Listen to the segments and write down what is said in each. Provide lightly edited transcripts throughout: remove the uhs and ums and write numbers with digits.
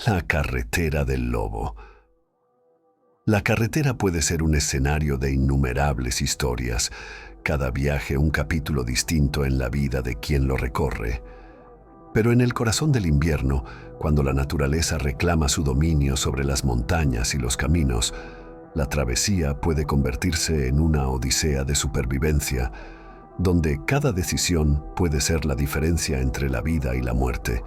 La carretera del lobo. La carretera puede ser un escenario de innumerables historias, cada viaje un capítulo distinto en la vida de quien lo recorre. Pero en el corazón del invierno, cuando la naturaleza reclama su dominio sobre las montañas y los caminos, la travesía puede convertirse en una odisea de supervivencia, donde cada decisión puede ser la diferencia entre la vida y la muerte.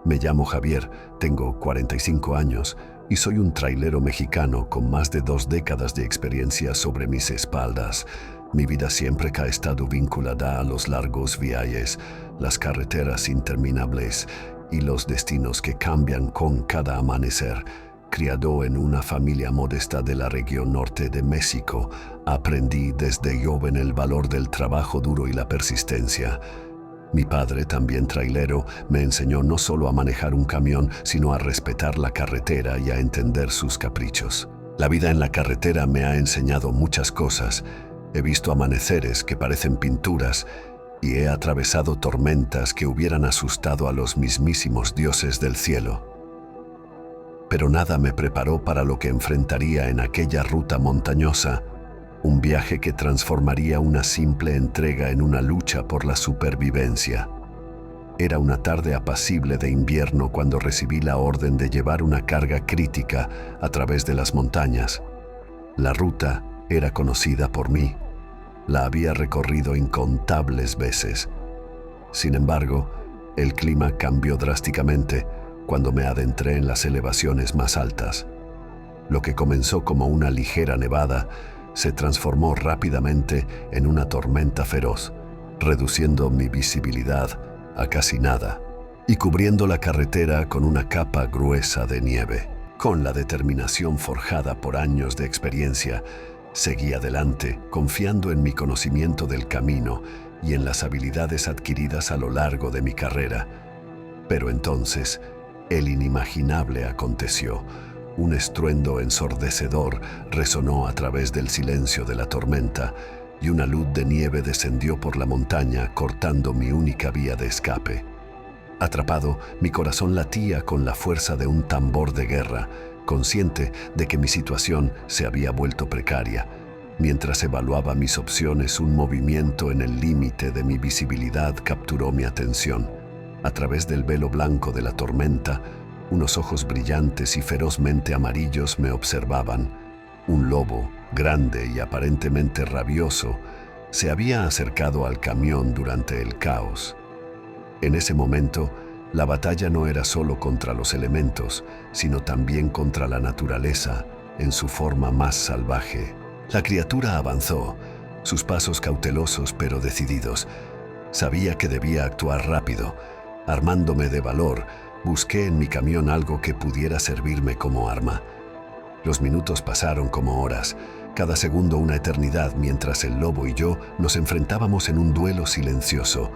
Me llamo Javier, tengo 45 años y soy un trailero mexicano con más de 2 décadas de experiencia sobre mis espaldas. Mi vida siempre ha estado vinculada a los largos viajes, las carreteras interminables y los destinos que cambian con cada amanecer. Criado en una familia modesta de la región norte de México, aprendí desde joven el valor del trabajo duro y la persistencia. Mi padre, también trailero, me enseñó no solo a manejar un camión, sino a respetar la carretera y a entender sus caprichos. La vida en la carretera me ha enseñado muchas cosas. He visto amaneceres que parecen pinturas y he atravesado tormentas que hubieran asustado a los mismísimos dioses del cielo. Pero nada me preparó para lo que enfrentaría en aquella ruta montañosa, un viaje que transformaría una simple entrega en una lucha por la supervivencia. Era una tarde apacible de invierno cuando recibí la orden de llevar una carga crítica a través de las montañas. La ruta era conocida por mí. La había recorrido incontables veces. Sin embargo, el clima cambió drásticamente cuando me adentré en las elevaciones más altas. Lo que comenzó como una ligera nevada se transformó rápidamente en una tormenta feroz, reduciendo mi visibilidad a casi nada y cubriendo la carretera con una capa gruesa de nieve. Con la determinación forjada por años de experiencia, seguí adelante, confiando en mi conocimiento del camino y en las habilidades adquiridas a lo largo de mi carrera. Pero entonces, el inimaginable aconteció. Un estruendo ensordecedor resonó a través del silencio de la tormenta y una luz de nieve descendió por la montaña, cortando mi única vía de escape. Atrapado, mi corazón latía con la fuerza de un tambor de guerra, consciente de que mi situación se había vuelto precaria. Mientras evaluaba mis opciones, un movimiento en el límite de mi visibilidad capturó mi atención. A través del velo blanco de la tormenta, unos ojos brillantes y ferozmente amarillos me observaban. Un lobo, grande y aparentemente rabioso, se había acercado al camión durante el caos. En ese momento, la batalla no era solo contra los elementos, sino también contra la naturaleza en su forma más salvaje. La criatura avanzó, sus pasos cautelosos pero decididos. Sabía que debía actuar rápido. Armándome de valor, busqué en mi camión algo que pudiera servirme como arma. Los minutos pasaron como horas, cada segundo una eternidad, mientras el lobo y yo nos enfrentábamos en un duelo silencioso.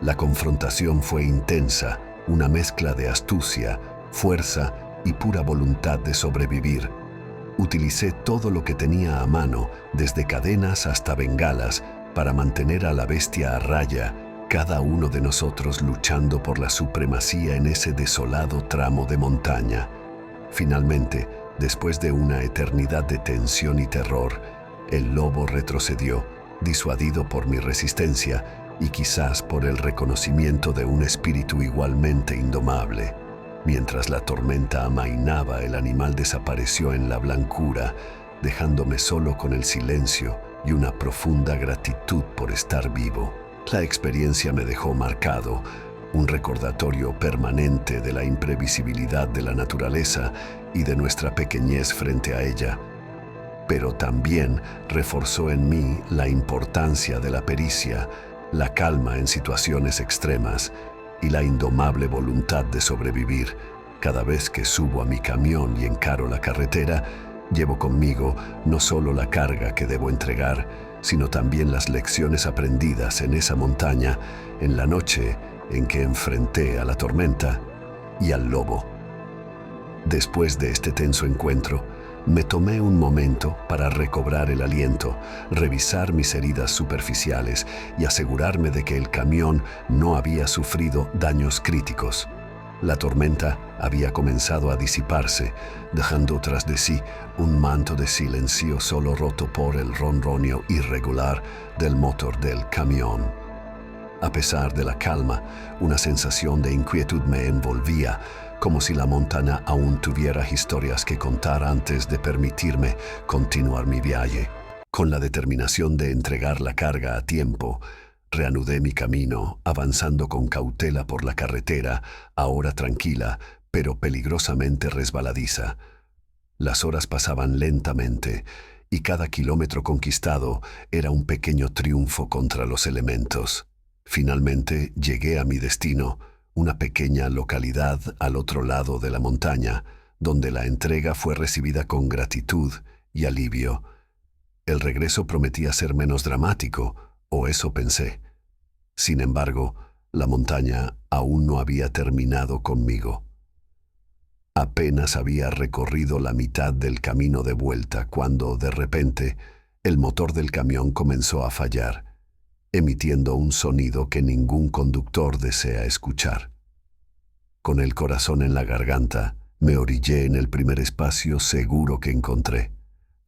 La confrontación fue intensa, una mezcla de astucia, fuerza y pura voluntad de sobrevivir. Utilicé todo lo que tenía a mano, desde cadenas hasta bengalas, para mantener a la bestia a raya, cada uno de nosotros luchando por la supremacía en ese desolado tramo de montaña. Finalmente, después de una eternidad de tensión y terror, el lobo retrocedió, disuadido por mi resistencia y quizás por el reconocimiento de un espíritu igualmente indomable. Mientras la tormenta amainaba, el animal desapareció en la blancura, dejándome solo con el silencio y una profunda gratitud por estar vivo. La experiencia me dejó marcado, un recordatorio permanente de la imprevisibilidad de la naturaleza y de nuestra pequeñez frente a ella. Pero también reforzó en mí la importancia de la pericia, la calma en situaciones extremas y la indomable voluntad de sobrevivir. Cada vez que subo a mi camión y encaro la carretera, llevo conmigo no solo la carga que debo entregar, sino también las lecciones aprendidas en esa montaña, en la noche en que enfrenté a la tormenta y al lobo. Después de este tenso encuentro, me tomé un momento para recobrar el aliento, revisar mis heridas superficiales y asegurarme de que el camión no había sufrido daños críticos. La tormenta había comenzado a disiparse, dejando tras de sí un manto de silencio solo roto por el ronroneo irregular del motor del camión. A pesar de la calma, una sensación de inquietud me envolvía, como si la montaña aún tuviera historias que contar antes de permitirme continuar mi viaje. Con la determinación de entregar la carga a tiempo, reanudé mi camino, avanzando con cautela por la carretera, ahora tranquila, pero peligrosamente resbaladiza. Las horas pasaban lentamente, y cada kilómetro conquistado era un pequeño triunfo contra los elementos. Finalmente llegué a mi destino, una pequeña localidad al otro lado de la montaña, donde la entrega fue recibida con gratitud y alivio. El regreso prometía ser menos dramático, o eso pensé. Sin embargo, la montaña aún no había terminado conmigo. Apenas había recorrido la mitad del camino de vuelta cuando, de repente, el motor del camión comenzó a fallar, emitiendo un sonido que ningún conductor desea escuchar. Con el corazón en la garganta, me orillé en el primer espacio seguro que encontré.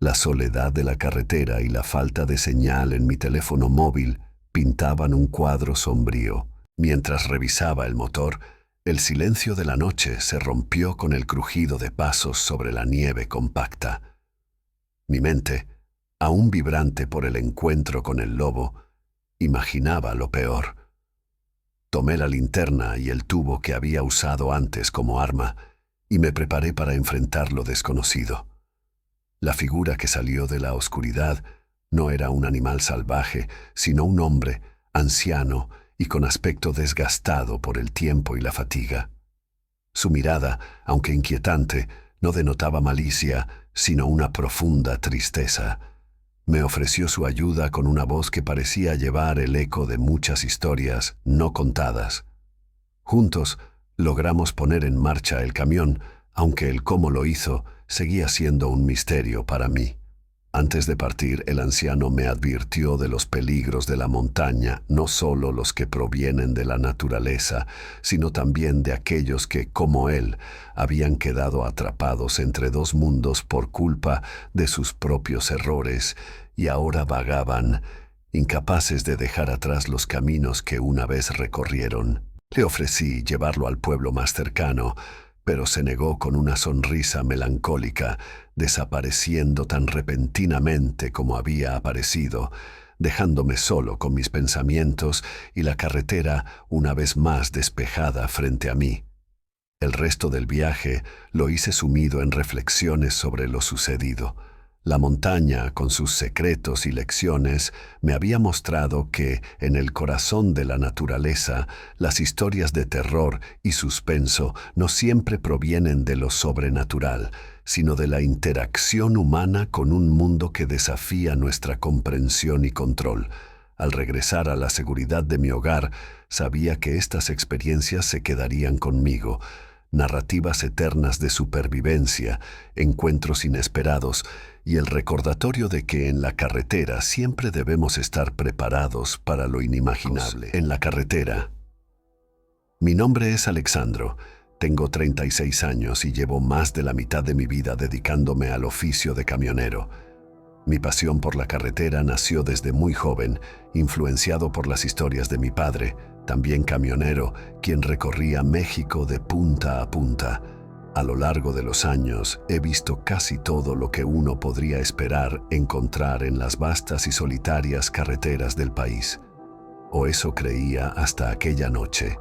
La soledad de la carretera y la falta de señal en mi teléfono móvil pintaban un cuadro sombrío. Mientras revisaba el motor, el silencio de la noche se rompió con el crujido de pasos sobre la nieve compacta. Mi mente, aún vibrante por el encuentro con el lobo, imaginaba lo peor. Tomé la linterna y el tubo que había usado antes como arma y me preparé para enfrentar lo desconocido. La figura que salió de la oscuridad no era un animal salvaje, sino un hombre, anciano y con aspecto desgastado por el tiempo y la fatiga. Su mirada, aunque inquietante, no denotaba malicia, sino una profunda tristeza. Me ofreció su ayuda con una voz que parecía llevar el eco de muchas historias no contadas. Juntos logramos poner en marcha el camión, aunque el cómo lo hizo seguía siendo un misterio para mí. Antes de partir, el anciano me advirtió de los peligros de la montaña, no solo los que provienen de la naturaleza, sino también de aquellos que, como él, habían quedado atrapados entre dos mundos por culpa de sus propios errores y ahora vagaban, incapaces de dejar atrás los caminos que una vez recorrieron. Le ofrecí llevarlo al pueblo más cercano, pero se negó con una sonrisa melancólica, desapareciendo tan repentinamente como había aparecido, dejándome solo con mis pensamientos y la carretera una vez más despejada frente a mí. El resto del viaje lo hice sumido en reflexiones sobre lo sucedido. La montaña, con sus secretos y lecciones, me había mostrado que, en el corazón de la naturaleza, las historias de terror y suspenso no siempre provienen de lo sobrenatural, sino de la interacción humana con un mundo que desafía nuestra comprensión y control. Al regresar a la seguridad de mi hogar, sabía que estas experiencias se quedarían conmigo, narrativas eternas de supervivencia, encuentros inesperados y el recordatorio de que en la carretera siempre debemos estar preparados para lo inimaginable. En la carretera. Mi nombre es Alexandro, tengo 36 años y llevo más de la mitad de mi vida dedicándome al oficio de camionero. Mi pasión por la carretera nació desde muy joven, influenciado por las historias de mi padre, también camionero, quien recorría México de punta a punta. A lo largo de los años he visto casi todo lo que uno podría esperar encontrar en las vastas y solitarias carreteras del país. O eso creía hasta aquella noche.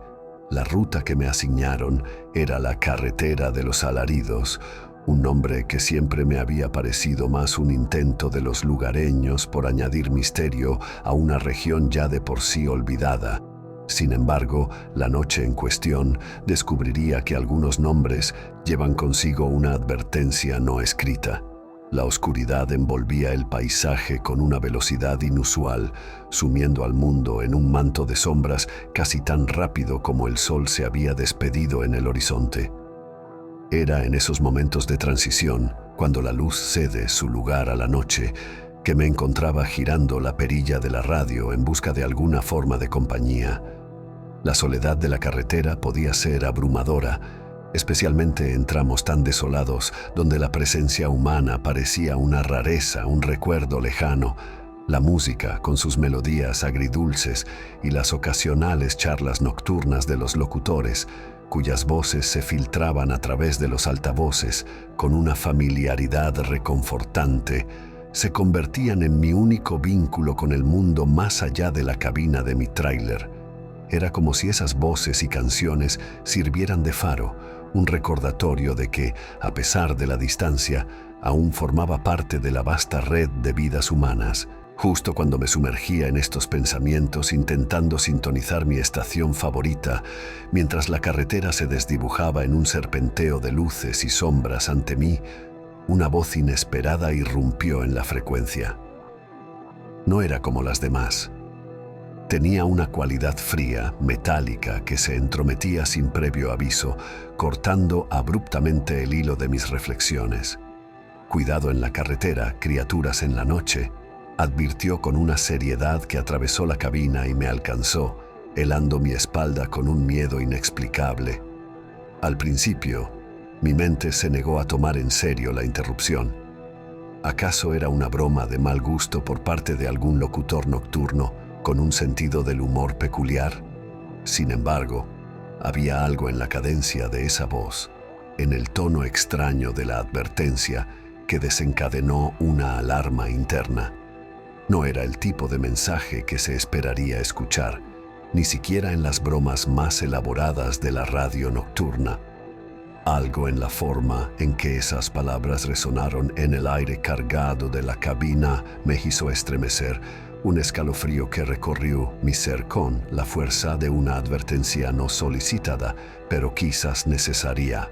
La ruta que me asignaron era la Carretera de los Alaridos, un nombre que siempre me había parecido más un intento de los lugareños por añadir misterio a una región ya de por sí olvidada. Sin embargo, la noche en cuestión descubriría que algunos nombres llevan consigo una advertencia no escrita. La oscuridad envolvía el paisaje con una velocidad inusual, sumiendo al mundo en un manto de sombras casi tan rápido como el sol se había despedido en el horizonte. Era en esos momentos de transición, cuando la luz cede su lugar a la noche, que me encontraba girando la perilla de la radio en busca de alguna forma de compañía. La soledad de la carretera podía ser abrumadora, especialmente en tramos tan desolados donde la presencia humana parecía una rareza, un recuerdo lejano. La música, con sus melodías agridulces y las ocasionales charlas nocturnas de los locutores, cuyas voces se filtraban a través de los altavoces con una familiaridad reconfortante, se convertían en mi único vínculo con el mundo más allá de la cabina de mi tráiler. Era como si esas voces y canciones sirvieran de faro, un recordatorio de que, a pesar de la distancia, aún formaba parte de la vasta red de vidas humanas. Justo cuando me sumergía en estos pensamientos intentando sintonizar mi estación favorita, mientras la carretera se desdibujaba en un serpenteo de luces y sombras ante mí, una voz inesperada irrumpió en la frecuencia. No era como las demás. Tenía una cualidad fría, metálica, que se entrometía sin previo aviso, cortando abruptamente el hilo de mis reflexiones. «Cuidado en la carretera, criaturas en la noche», advirtió con una seriedad que atravesó la cabina y me alcanzó, helando mi espalda con un miedo inexplicable. Al principio, mi mente se negó a tomar en serio la interrupción. ¿Acaso era una broma de mal gusto por parte de algún locutor nocturno con un sentido del humor peculiar? Sin embargo, había algo en la cadencia de esa voz, en el tono extraño de la advertencia, que desencadenó una alarma interna. No era el tipo de mensaje que se esperaría escuchar, ni siquiera en las bromas más elaboradas de la radio nocturna. Algo en la forma en que esas palabras resonaron en el aire cargado de la cabina me hizo estremecer, un escalofrío que recorrió mi ser con la fuerza de una advertencia no solicitada, pero quizás necesaria.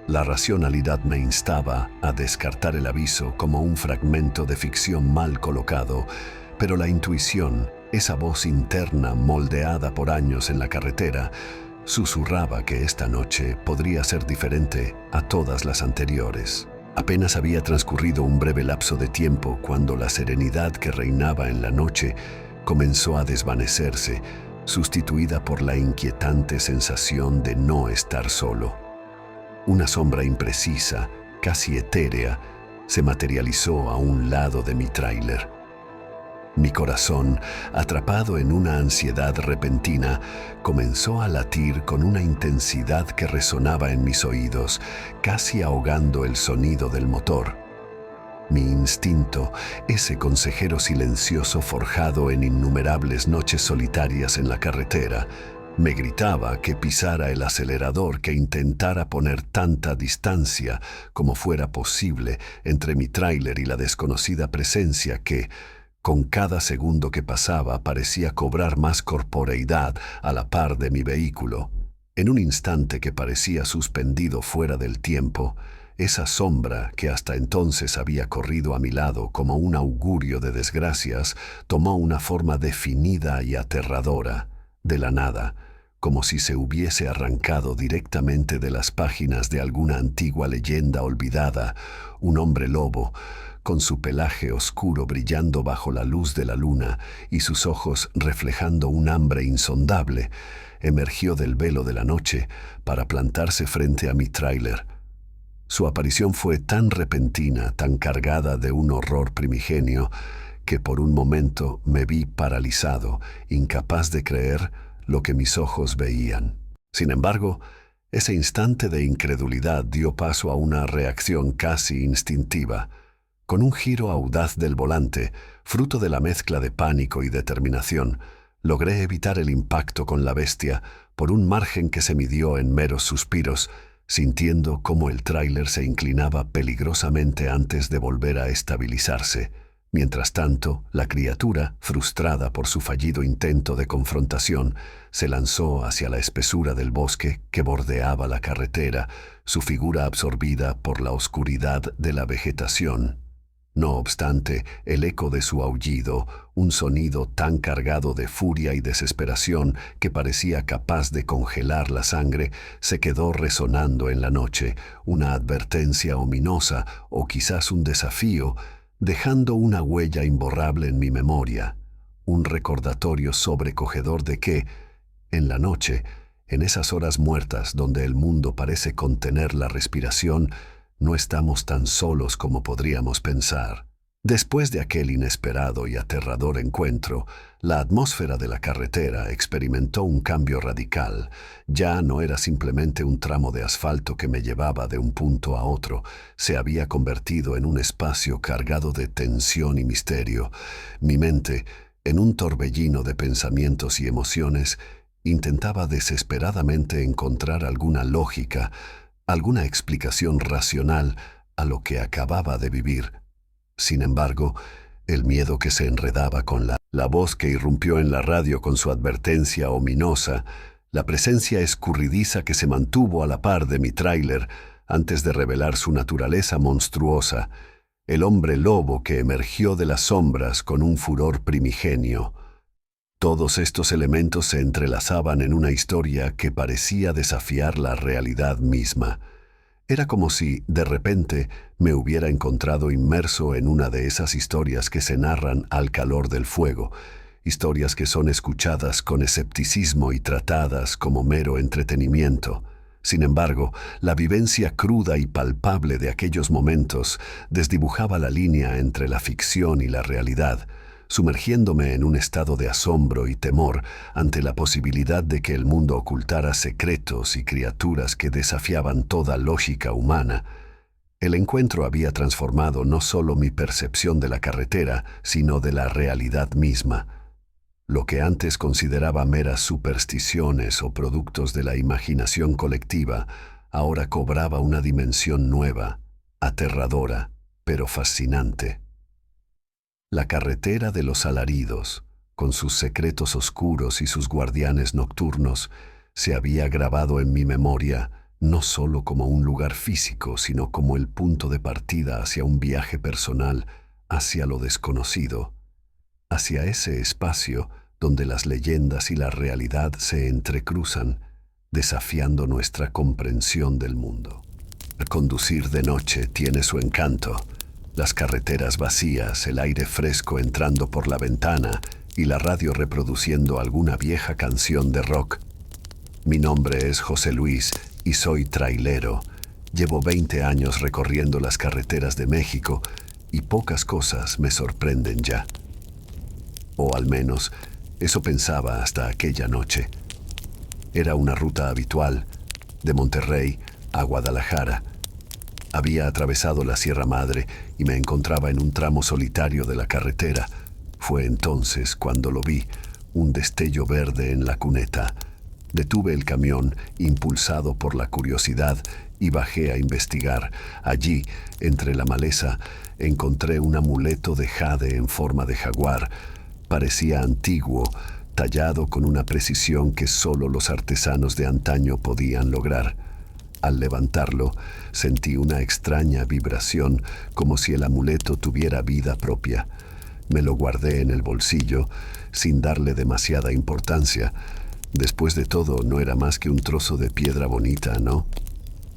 La racionalidad me instaba a descartar el aviso como un fragmento de ficción mal colocado, pero la intuición, esa voz interna moldeada por años en la carretera, susurraba que esta noche podría ser diferente a todas las anteriores. Apenas había transcurrido un breve lapso de tiempo cuando la serenidad que reinaba en la noche comenzó a desvanecerse, sustituida por la inquietante sensación de no estar solo. Una sombra imprecisa, casi etérea, se materializó a un lado de mi tráiler. Mi corazón, atrapado en una ansiedad repentina, comenzó a latir con una intensidad que resonaba en mis oídos, casi ahogando el sonido del motor. Mi instinto, ese consejero silencioso forjado en innumerables noches solitarias en la carretera, me gritaba que pisara el acelerador, que intentara poner tanta distancia como fuera posible entre mi tráiler y la desconocida presencia que, con cada segundo que pasaba, parecía cobrar más corporeidad a la par de mi vehículo. En un instante que parecía suspendido fuera del tiempo, esa sombra que hasta entonces había corrido a mi lado como un augurio de desgracias, tomó una forma definida y aterradora, de la nada, como si se hubiese arrancado directamente de las páginas de alguna antigua leyenda olvidada. Un hombre lobo, con su pelaje oscuro brillando bajo la luz de la luna y sus ojos reflejando un hambre insondable, emergió del velo de la noche para plantarse frente a mi tráiler. Su aparición fue tan repentina, tan cargada de un horror primigenio, que por un momento me vi paralizado, incapaz de creer lo que mis ojos veían. Sin embargo, ese instante de incredulidad dio paso a una reacción casi instintiva. Con un giro audaz del volante, fruto de la mezcla de pánico y determinación, logré evitar el impacto con la bestia por un margen que se midió en meros suspiros, sintiendo cómo el tráiler se inclinaba peligrosamente antes de volver a estabilizarse. Mientras tanto, la criatura, frustrada por su fallido intento de confrontación, se lanzó hacia la espesura del bosque que bordeaba la carretera, su figura absorbida por la oscuridad de la vegetación. No obstante, el eco de su aullido, un sonido tan cargado de furia y desesperación que parecía capaz de congelar la sangre, se quedó resonando en la noche, una advertencia ominosa o quizás un desafío, dejando una huella imborrable en mi memoria, un recordatorio sobrecogedor de que, En la noche, en esas horas muertas donde el mundo parece contener la respiración, no estamos tan solos como podríamos pensar. Después de aquel inesperado y aterrador encuentro, la atmósfera de la carretera experimentó un cambio radical. Ya no era simplemente un tramo de asfalto que me llevaba de un punto a otro, se había convertido en un espacio cargado de tensión y misterio. Mi mente, en un torbellino de pensamientos y emociones, intentaba desesperadamente encontrar alguna lógica, alguna explicación racional a lo que acababa de vivir. Sin embargo, el miedo que se enredaba con la voz que irrumpió en la radio con su advertencia ominosa, la presencia escurridiza que se mantuvo a la par de mi tráiler antes de revelar su naturaleza monstruosa, el hombre lobo que emergió de las sombras con un furor primigenio. Todos estos elementos se entrelazaban en una historia que parecía desafiar la realidad misma. Era como si, de repente, me hubiera encontrado inmerso en una de esas historias que se narran al calor del fuego, historias que son escuchadas con escepticismo y tratadas como mero entretenimiento. Sin embargo, la vivencia cruda y palpable de aquellos momentos desdibujaba la línea entre la ficción y la realidad, sumergiéndome en un estado de asombro y temor ante la posibilidad de que el mundo ocultara secretos y criaturas que desafiaban toda lógica humana. El encuentro había transformado no solo mi percepción de la carretera, sino de la realidad misma. Lo que antes consideraba meras supersticiones o productos de la imaginación colectiva, ahora cobraba una dimensión nueva, aterradora, pero fascinante. La carretera de los alaridos, con sus secretos oscuros y sus guardianes nocturnos, se había grabado en mi memoria no solo como un lugar físico, sino como el punto de partida hacia un viaje personal, hacia lo desconocido, hacia ese espacio donde las leyendas y la realidad se entrecruzan, desafiando nuestra comprensión del mundo. El conducir de noche tiene su encanto. Las carreteras vacías, el aire fresco entrando por la ventana y la radio reproduciendo alguna vieja canción de rock. Mi nombre es José Luis y soy trailero. Llevo 20 años recorriendo las carreteras de México y pocas cosas me sorprenden ya. O al menos, eso pensaba hasta aquella noche. Era una ruta habitual, de Monterrey a Guadalajara. Había atravesado la Sierra Madre y me encontraba en un tramo solitario de la carretera. Fue entonces cuando lo vi, un destello verde en la cuneta. Detuve el camión, impulsado por la curiosidad, y bajé a investigar. Allí, entre la maleza, encontré un amuleto de jade en forma de jaguar. Parecía antiguo, tallado con una precisión que solo los artesanos de antaño podían lograr. Al levantarlo, sentí una extraña vibración, como si el amuleto tuviera vida propia. Me lo guardé en el bolsillo, sin darle demasiada importancia. Después de todo, no era más que un trozo de piedra bonita, ¿no?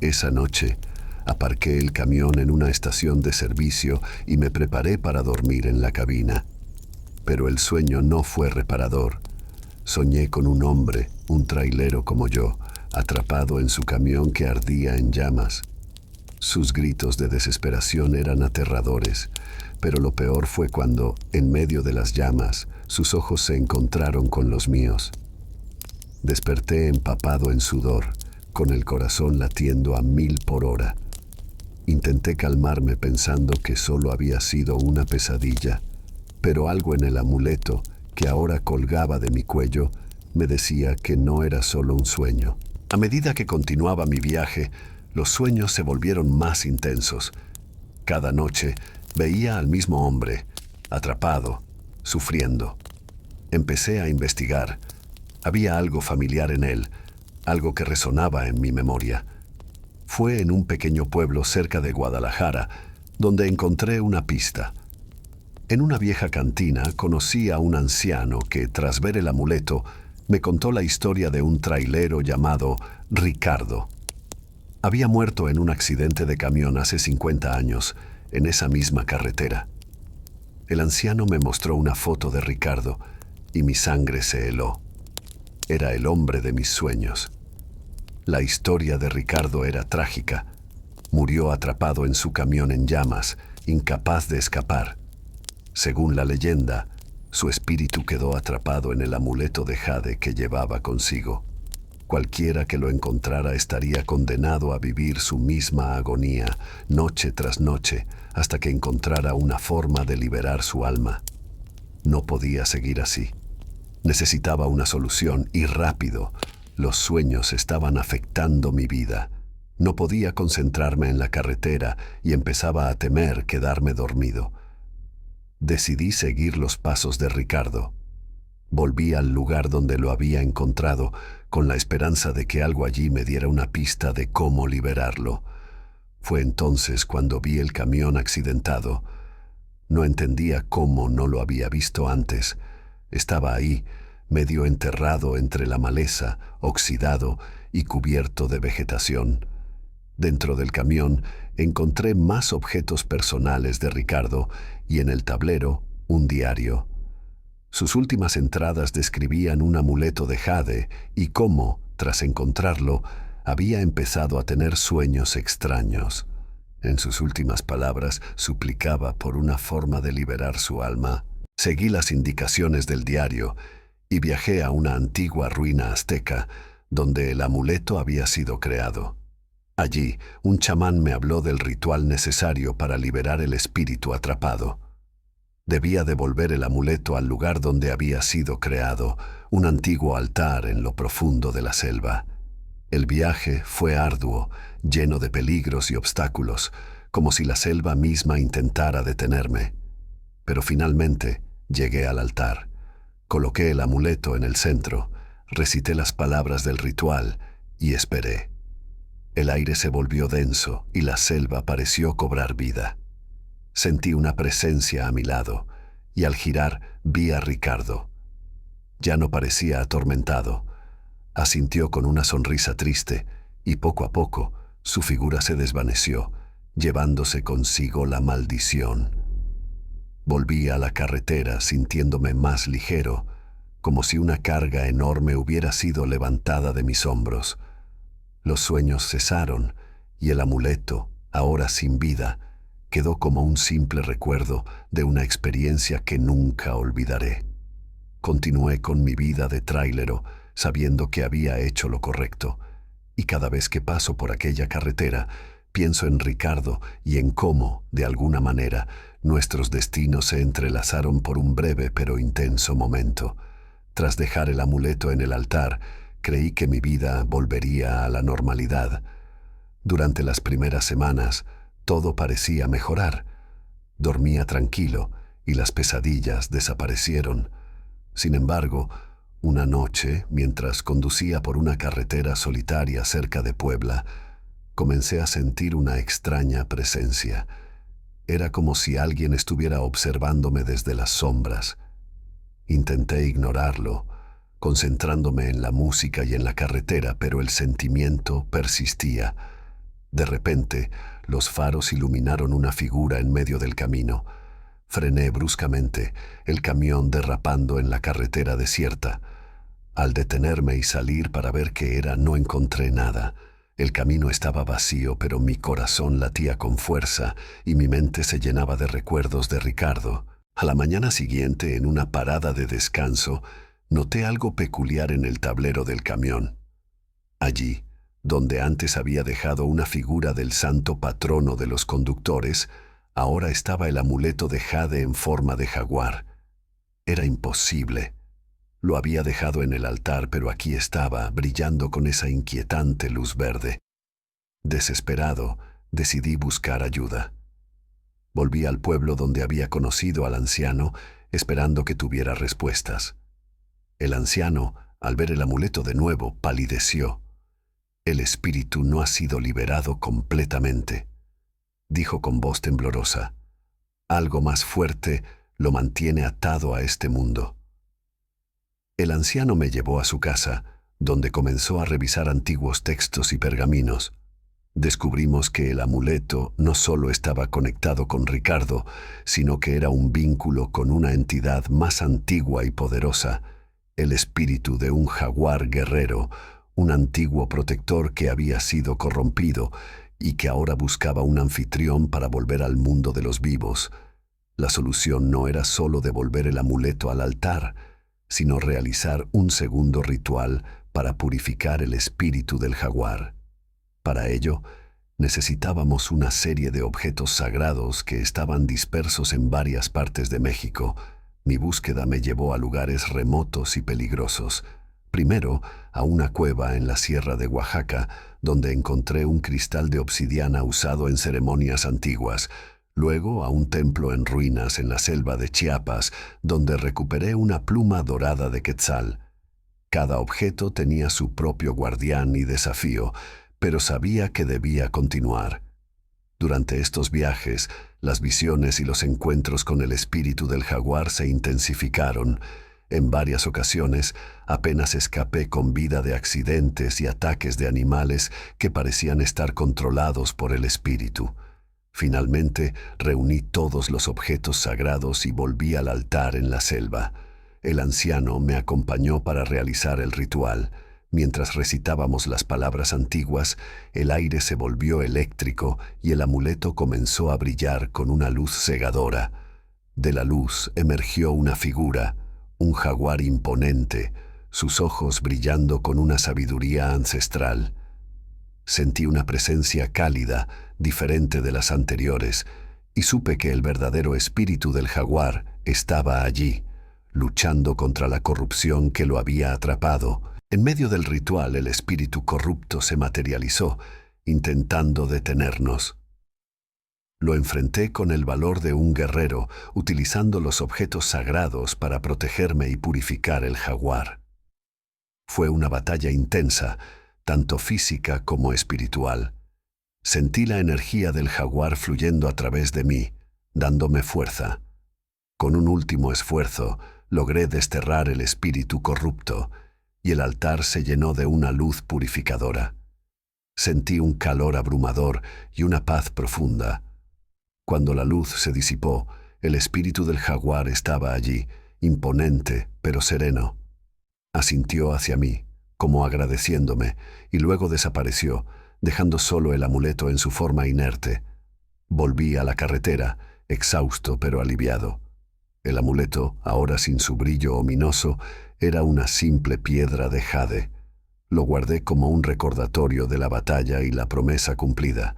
Esa noche, aparqué el camión en una estación de servicio y me preparé para dormir en la cabina. Pero el sueño no fue reparador. Soñé con un hombre, un trailero como yo, atrapado en su camión que ardía en llamas. Sus gritos de desesperación eran aterradores, pero lo peor fue cuando, en medio de las llamas, sus ojos se encontraron con los míos. Desperté empapado en sudor, con el corazón latiendo a 1000 por hora. Intenté calmarme pensando que solo había sido una pesadilla, pero algo en el amuleto, que ahora colgaba de mi cuello, me decía que no era solo un sueño. A medida que continuaba mi viaje, los sueños se volvieron más intensos. Cada noche veía al mismo hombre, atrapado, sufriendo. Empecé a investigar. Había algo familiar en él, algo que resonaba en mi memoria. Fue en un pequeño pueblo cerca de Guadalajara, donde encontré una pista. En una vieja cantina conocí a un anciano que, tras ver el amuleto, me contó la historia de un trailero llamado Ricardo. Había muerto en un accidente de camión hace 50 años, en esa misma carretera. El anciano me mostró una foto de Ricardo y mi sangre se heló. era el hombre de mis sueños. La historia de Ricardo era trágica. Murió atrapado en su camión en llamas, incapaz de escapar. Según la leyenda, su espíritu quedó atrapado en el amuleto de jade que llevaba consigo. Cualquiera que lo encontrara estaría condenado a vivir su misma agonía, noche tras noche, hasta que encontrara una forma de liberar su alma. No podía seguir así. Necesitaba una solución y rápido. Los sueños estaban afectando mi vida. No podía concentrarme en la carretera y empezaba a temer quedarme dormido. Decidí seguir los pasos de Ricardo. Volví al lugar donde lo había encontrado, con la esperanza de que algo allí me diera una pista de cómo liberarlo. Fue entonces cuando vi el camión accidentado. No entendía cómo no lo había visto antes. Estaba ahí, medio enterrado entre la maleza, oxidado y cubierto de vegetación. Dentro del camión encontré más objetos personales de Ricardo y en el tablero un diario. Sus últimas entradas describían un amuleto de jade y cómo, tras encontrarlo, había empezado a tener sueños extraños. En sus últimas palabras suplicaba por una forma de liberar su alma. Seguí las indicaciones del diario y viajé a una antigua ruina azteca donde el amuleto había sido creado. Allí, un chamán me habló del ritual necesario para liberar el espíritu atrapado. Debía devolver el amuleto al lugar donde había sido creado, un antiguo altar en lo profundo de la selva. El viaje fue arduo, lleno de peligros y obstáculos, como si la selva misma intentara detenerme. Pero finalmente llegué al altar. Coloqué el amuleto en el centro, recité las palabras del ritual y esperé. El aire se volvió denso y la selva pareció cobrar vida. Sentí una presencia a mi lado y al girar vi a Ricardo. Ya no parecía atormentado. Asintió con una sonrisa triste y poco a poco su figura se desvaneció, llevándose consigo la maldición. Volví a la carretera sintiéndome más ligero, como si una carga enorme hubiera sido levantada de mis hombros. Los sueños cesaron y el amuleto, ahora sin vida, quedó como un simple recuerdo de una experiencia que nunca olvidaré. Continué con mi vida de tráilero, sabiendo que había hecho lo correcto, y cada vez que paso por aquella carretera, pienso en Ricardo y en cómo, de alguna manera, nuestros destinos se entrelazaron por un breve pero intenso momento. Tras dejar el amuleto en el altar, creí que mi vida volvería a la normalidad. Durante las primeras semanas, todo parecía mejorar. Dormía tranquilo y las pesadillas desaparecieron. Sin embargo, una noche, mientras conducía por una carretera solitaria cerca de Puebla, comencé a sentir una extraña presencia. Era como si alguien estuviera observándome desde las sombras. Intenté ignorarlo, concentrándome en la música y en la carretera, pero el sentimiento persistía. De repente, los faros iluminaron una figura en medio del camino. Frené bruscamente, el camión derrapando en la carretera desierta. Al detenerme y salir para ver qué era, no encontré nada. El camino estaba vacío, pero mi corazón latía con fuerza y mi mente se llenaba de recuerdos de Ricardo. A la mañana siguiente, en una parada de descanso, noté algo peculiar en el tablero del camión. Allí, donde antes había dejado una figura del santo patrono de los conductores, ahora estaba el amuleto de jade en forma de jaguar. Era imposible. Lo había dejado en el altar, pero aquí estaba, brillando con esa inquietante luz verde. Desesperado, decidí buscar ayuda. Volví al pueblo donde había conocido al anciano, esperando que tuviera respuestas. El anciano, al ver el amuleto de nuevo, palideció. El espíritu no ha sido liberado completamente, dijo con voz temblorosa. Algo más fuerte lo mantiene atado a este mundo. El anciano me llevó a su casa, donde comenzó a revisar antiguos textos y pergaminos. Descubrimos que el amuleto no solo estaba conectado con Ricardo, sino que era un vínculo con una entidad más antigua y poderosa, el espíritu de un jaguar guerrero, un antiguo protector que había sido corrompido y que ahora buscaba un anfitrión para volver al mundo de los vivos. La solución no era solo devolver el amuleto al altar, sino realizar un segundo ritual para purificar el espíritu del jaguar. Para ello, necesitábamos una serie de objetos sagrados que estaban dispersos en varias partes de México. Mi búsqueda me llevó a lugares remotos y peligrosos. Primero, a una cueva en la sierra de Oaxaca, donde encontré un cristal de obsidiana usado en ceremonias antiguas. Luego, a un templo en ruinas en la selva de Chiapas, donde recuperé una pluma dorada de quetzal. Cada objeto tenía su propio guardián y desafío, pero sabía que debía continuar. Durante estos viajes, las visiones y los encuentros con el espíritu del jaguar se intensificaron. En varias ocasiones, apenas escapé con vida de accidentes y ataques de animales que parecían estar controlados por el espíritu. Finalmente, reuní todos los objetos sagrados y volví al altar en la selva. El anciano me acompañó para realizar el ritual. Mientras recitábamos las palabras antiguas, el aire se volvió eléctrico y el amuleto comenzó a brillar con una luz cegadora. De la luz emergió una figura, un jaguar imponente, sus ojos brillando con una sabiduría ancestral. Sentí una presencia cálida, diferente de las anteriores, y supe que el verdadero espíritu del jaguar estaba allí, luchando contra la corrupción que lo había atrapado. En medio del ritual, el espíritu corrupto se materializó, intentando detenernos. Lo enfrenté con el valor de un guerrero, utilizando los objetos sagrados para protegerme y purificar el jaguar. Fue una batalla intensa, tanto física como espiritual. Sentí la energía del jaguar fluyendo a través de mí, dándome fuerza. Con un último esfuerzo, logré desterrar el espíritu corrupto, y el altar se llenó de una luz purificadora. Sentí un calor abrumador y una paz profunda. Cuando la luz se disipó, el espíritu del jaguar estaba allí, imponente pero sereno. Asintió hacia mí, como agradeciéndome, y luego desapareció, dejando solo el amuleto en su forma inerte. Volví a la carretera, exhausto pero aliviado. El amuleto, ahora sin su brillo ominoso, era una simple piedra de jade. Lo guardé como un recordatorio de la batalla y la promesa cumplida.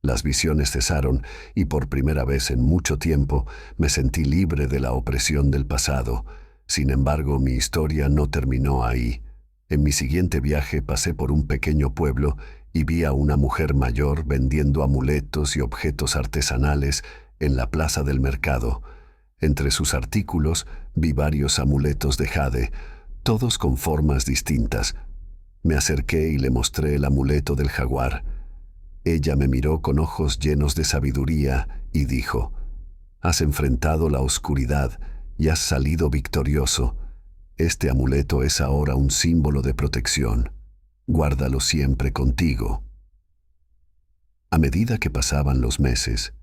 Las visiones cesaron y por primera vez en mucho tiempo me sentí libre de la opresión del pasado. Sin embargo, mi historia no terminó ahí. En mi siguiente viaje pasé por un pequeño pueblo y vi a una mujer mayor vendiendo amuletos y objetos artesanales en la plaza del mercado. Entre sus artículos vi varios amuletos de jade, todos con formas distintas. Me acerqué y le mostré el amuleto del jaguar. Ella me miró con ojos llenos de sabiduría y dijo: «Has enfrentado la oscuridad y has salido victorioso. Este amuleto es ahora un símbolo de protección. Guárdalo siempre contigo». A medida que pasaban los meses,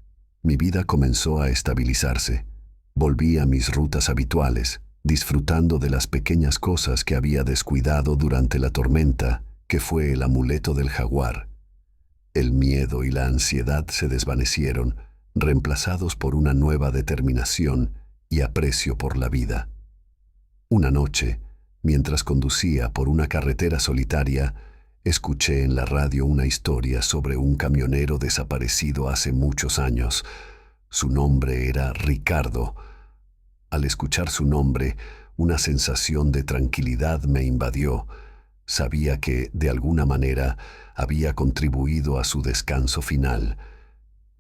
mi vida comenzó a estabilizarse. Volví a mis rutas habituales, disfrutando de las pequeñas cosas que había descuidado durante la tormenta, que fue el amuleto del jaguar. El miedo y la ansiedad se desvanecieron, reemplazados por una nueva determinación y aprecio por la vida. Una noche, mientras conducía por una carretera solitaria, escuché en la radio una historia sobre un camionero desaparecido hace muchos años. Su nombre era Ricardo. Al escuchar su nombre, una sensación de tranquilidad me invadió. Sabía que, de alguna manera, había contribuido a su descanso final.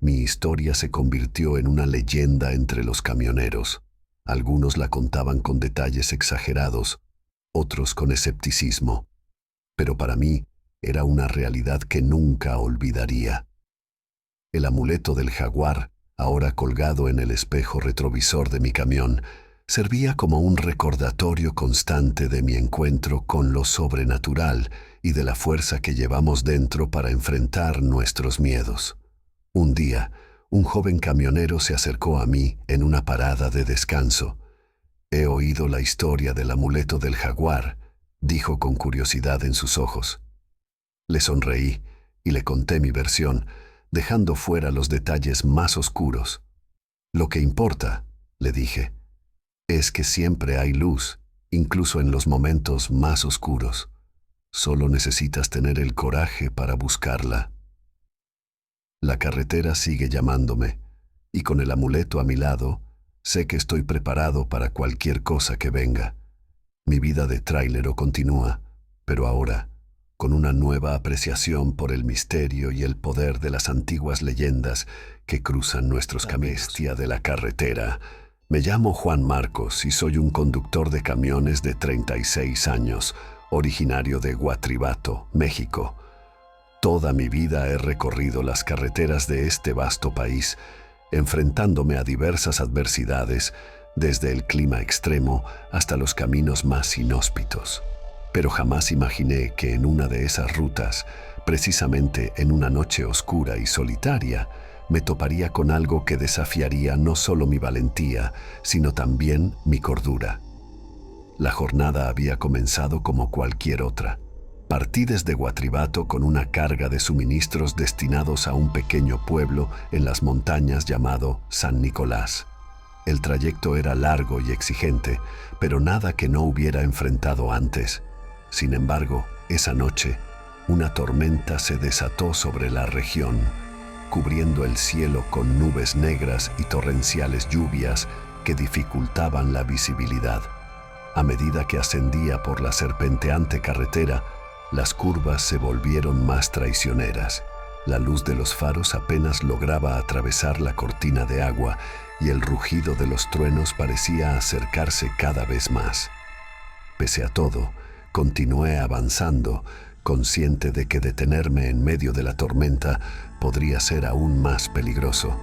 Mi historia se convirtió en una leyenda entre los camioneros. Algunos la contaban con detalles exagerados, otros con escepticismo. Pero para mí era una realidad que nunca olvidaría. El amuleto del jaguar, ahora colgado en el espejo retrovisor de mi camión, servía como un recordatorio constante de mi encuentro con lo sobrenatural y de la fuerza que llevamos dentro para enfrentar nuestros miedos. Un día, un joven camionero se acercó a mí en una parada de descanso. He oído la historia del amuleto del jaguar, dijo con curiosidad en sus ojos. Le sonreí y le conté mi versión, dejando fuera los detalles más oscuros. Lo que importa, le dije, es que siempre hay luz, incluso en los momentos más oscuros. Solo necesitas tener el coraje para buscarla. La carretera sigue llamándome, y con el amuleto a mi lado, sé que estoy preparado para cualquier cosa que venga. Mi vida de tráilero continúa, pero ahora, con una nueva apreciación por el misterio y el poder de las antiguas leyendas que cruzan nuestros caminos. La bestia de la carretera. Me llamo Juan Marcos y soy un conductor de camiones de 36 años, originario de Guatribato, México. Toda mi vida he recorrido las carreteras de este vasto país, enfrentándome a diversas adversidades, desde el clima extremo hasta los caminos más inhóspitos. Pero jamás imaginé que en una de esas rutas, precisamente en una noche oscura y solitaria, me toparía con algo que desafiaría no solo mi valentía, sino también mi cordura. La jornada había comenzado como cualquier otra. Partí desde Guatribato con una carga de suministros destinados a un pequeño pueblo en las montañas llamado San Nicolás. El trayecto era largo y exigente, pero nada que no hubiera enfrentado antes. Sin embargo, esa noche, una tormenta se desató sobre la región, cubriendo el cielo con nubes negras y torrenciales lluvias que dificultaban la visibilidad. A medida que ascendía por la serpenteante carretera, las curvas se volvieron más traicioneras. La luz de los faros apenas lograba atravesar la cortina de agua y el rugido de los truenos parecía acercarse cada vez más. Pese a todo, continué avanzando, consciente de que detenerme en medio de la tormenta podría ser aún más peligroso.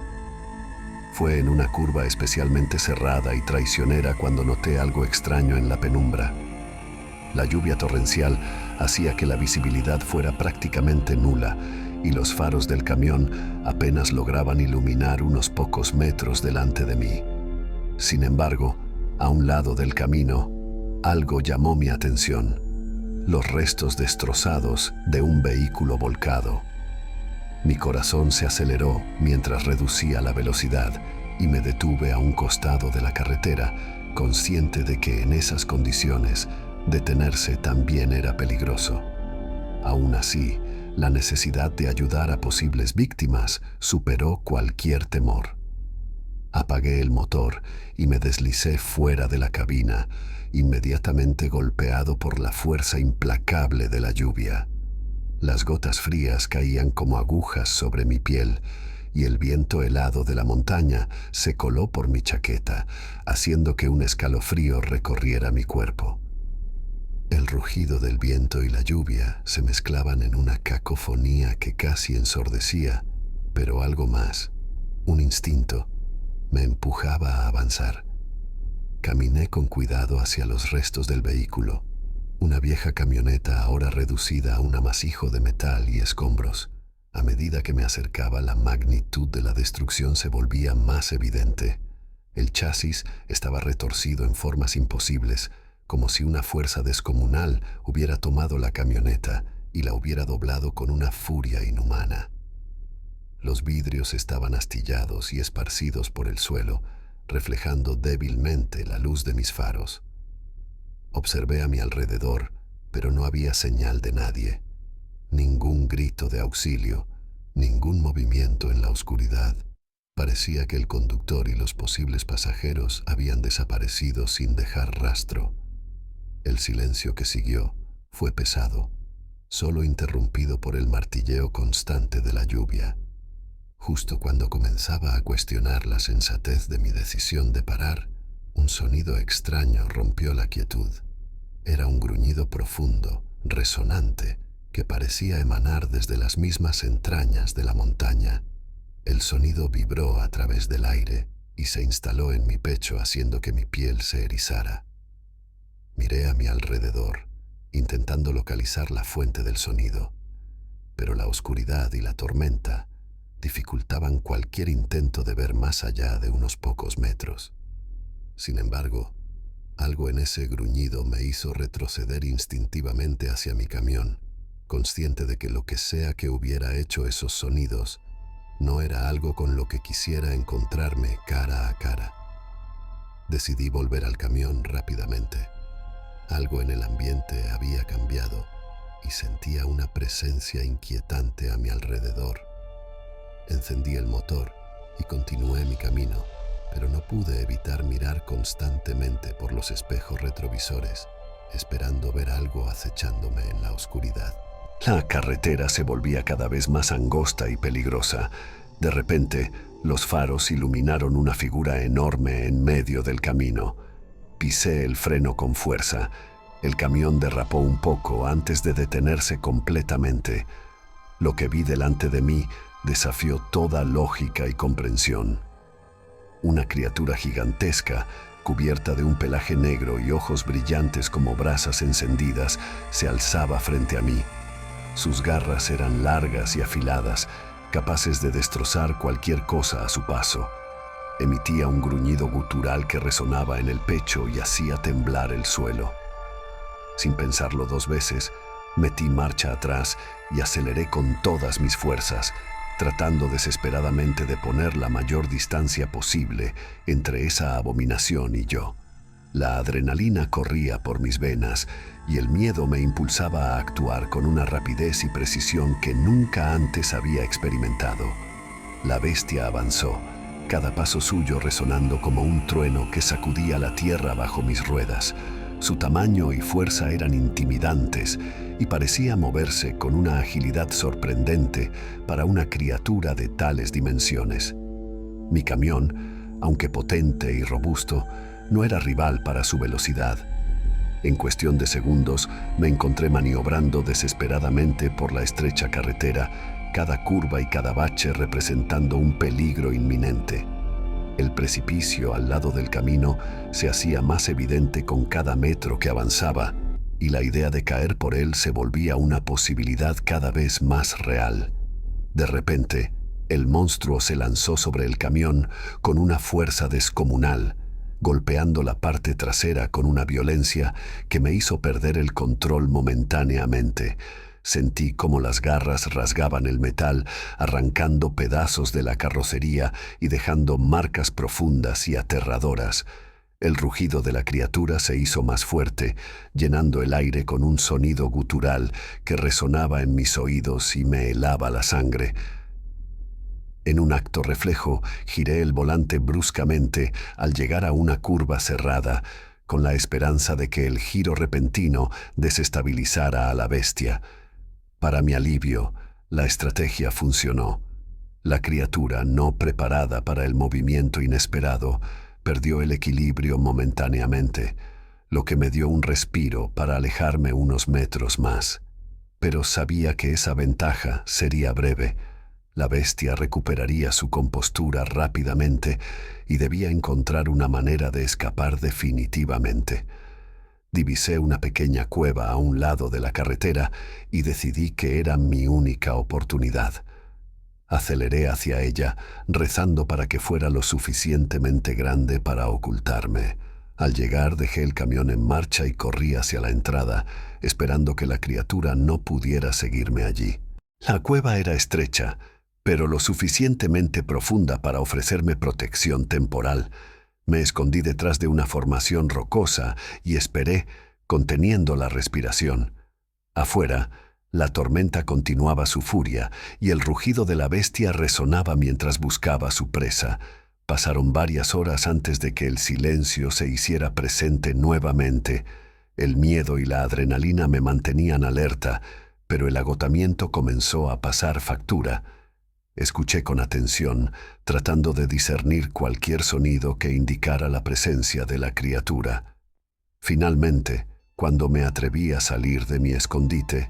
Fue en una curva especialmente cerrada y traicionera cuando noté algo extraño en la penumbra. La lluvia torrencial hacía que la visibilidad fuera prácticamente nula y los faros del camión apenas lograban iluminar unos pocos metros delante de mí. Sin embargo, a un lado del camino, algo llamó mi atención: los restos destrozados de un vehículo volcado. Mi corazón se aceleró mientras reducía la velocidad y me detuve a un costado de la carretera, consciente de que en esas condiciones detenerse también era peligroso. Aún así, la necesidad de ayudar a posibles víctimas superó cualquier temor. Apagué el motor y me deslicé fuera de la cabina, inmediatamente golpeado por la fuerza implacable de la lluvia. Las gotas frías caían como agujas sobre mi piel y el viento helado de la montaña se coló por mi chaqueta, haciendo que un escalofrío recorriera mi cuerpo. El rugido del viento y la lluvia se mezclaban en una cacofonía que casi ensordecía, pero algo más, un instinto, me empujaba a avanzar. Caminé con cuidado hacia los restos del vehículo, una vieja camioneta ahora reducida a un amasijo de metal y escombros. A medida que me acercaba, la magnitud de la destrucción se volvía más evidente. El chasis estaba retorcido en formas imposibles, como si una fuerza descomunal hubiera tomado la camioneta y la hubiera doblado con una furia inhumana. Los vidrios estaban astillados y esparcidos por el suelo, reflejando débilmente la luz de mis faros. Observé a mi alrededor, pero no había señal de nadie. Ningún grito de auxilio, ningún movimiento en la oscuridad. Parecía que el conductor y los posibles pasajeros habían desaparecido sin dejar rastro. El silencio que siguió fue pesado, solo interrumpido por el martilleo constante de la lluvia. Justo cuando comenzaba a cuestionar la sensatez de mi decisión de parar, un sonido extraño rompió la quietud. Era un gruñido profundo, resonante, que parecía emanar desde las mismas entrañas de la montaña. El sonido vibró a través del aire y se instaló en mi pecho, haciendo que mi piel se erizara. Miré a mi alrededor, intentando localizar la fuente del sonido, pero la oscuridad y la tormenta dificultaban cualquier intento de ver más allá de unos pocos metros. Sin embargo, Algo en ese gruñido me hizo retroceder instintivamente hacia mi camión, consciente de que lo que sea que hubiera hecho esos sonidos no era algo con lo que quisiera encontrarme cara a cara. Decidí volver al camión rápidamente. Algo en el ambiente había cambiado y sentía una presencia inquietante a mi alrededor. Encendí el motor y continué mi camino, pero no pude evitar mirar constantemente por los espejos retrovisores, esperando ver algo acechándome en la oscuridad. La carretera se volvía cada vez más angosta y peligrosa. De repente, los faros iluminaron una figura enorme en medio del camino. Pisé el freno con fuerza. El camión derrapó un poco antes de detenerse completamente. Lo que vi delante de mí desafió toda lógica y comprensión. Una criatura gigantesca, cubierta de un pelaje negro y ojos brillantes como brasas encendidas, se alzaba frente a mí. Sus garras eran largas y afiladas, capaces de destrozar cualquier cosa a su paso. Emitía un gruñido gutural que resonaba en el pecho y hacía temblar el suelo. Sin pensarlo dos veces, metí marcha atrás y aceleré con todas mis fuerzas, tratando desesperadamente de poner la mayor distancia posible entre esa abominación y yo. La adrenalina corría por mis venas y el miedo me impulsaba a actuar con una rapidez y precisión que nunca antes había experimentado. La bestia avanzó, cada paso suyo resonando como un trueno que sacudía la tierra bajo mis ruedas. Su tamaño y fuerza eran intimidantes y parecía moverse con una agilidad sorprendente para una criatura de tales dimensiones. Mi camión, aunque potente y robusto, no era rival para su velocidad. En cuestión de segundos me encontré maniobrando desesperadamente por la estrecha carretera, cada curva y cada bache representando un peligro inminente. El precipicio al lado del camino se hacía más evidente con cada metro que avanzaba, y la idea de caer por él se volvía una posibilidad cada vez más real. De repente, el monstruo se lanzó sobre el camión con una fuerza descomunal, golpeando la parte trasera con una violencia que me hizo perder el control momentáneamente. Sentí cómo las garras rasgaban el metal, arrancando pedazos de la carrocería y dejando marcas profundas y aterradoras. El rugido de la criatura se hizo más fuerte, llenando el aire con un sonido gutural que resonaba en mis oídos y me helaba la sangre. En un acto reflejo, giré el volante bruscamente al llegar a una curva cerrada, con la esperanza de que el giro repentino desestabilizara a la bestia. Para mi alivio, la estrategia funcionó. La criatura, no preparada para el movimiento inesperado, perdió el equilibrio momentáneamente, lo que me dio un respiro para alejarme unos metros más. Pero sabía que esa ventaja sería breve. La bestia recuperaría su compostura rápidamente y debía encontrar una manera de escapar definitivamente. Divisé una pequeña cueva a un lado de la carretera y decidí que era mi única oportunidad. Aceleré hacia ella, rezando para que fuera lo suficientemente grande para ocultarme. Al llegar dejé el camión en marcha y corrí hacia la entrada, esperando que la criatura no pudiera seguirme allí. La cueva era estrecha, pero lo suficientemente profunda para ofrecerme protección temporal. Me escondí detrás de una formación rocosa y esperé, conteniendo la respiración. Afuera, la tormenta continuaba su furia y el rugido de la bestia resonaba mientras buscaba su presa. Pasaron varias horas antes de que el silencio se hiciera presente nuevamente. El miedo y la adrenalina me mantenían alerta, pero el agotamiento comenzó a pasar factura. Escuché con atención, tratando de discernir cualquier sonido que indicara la presencia de la criatura. Finalmente, cuando me atreví a salir de mi escondite,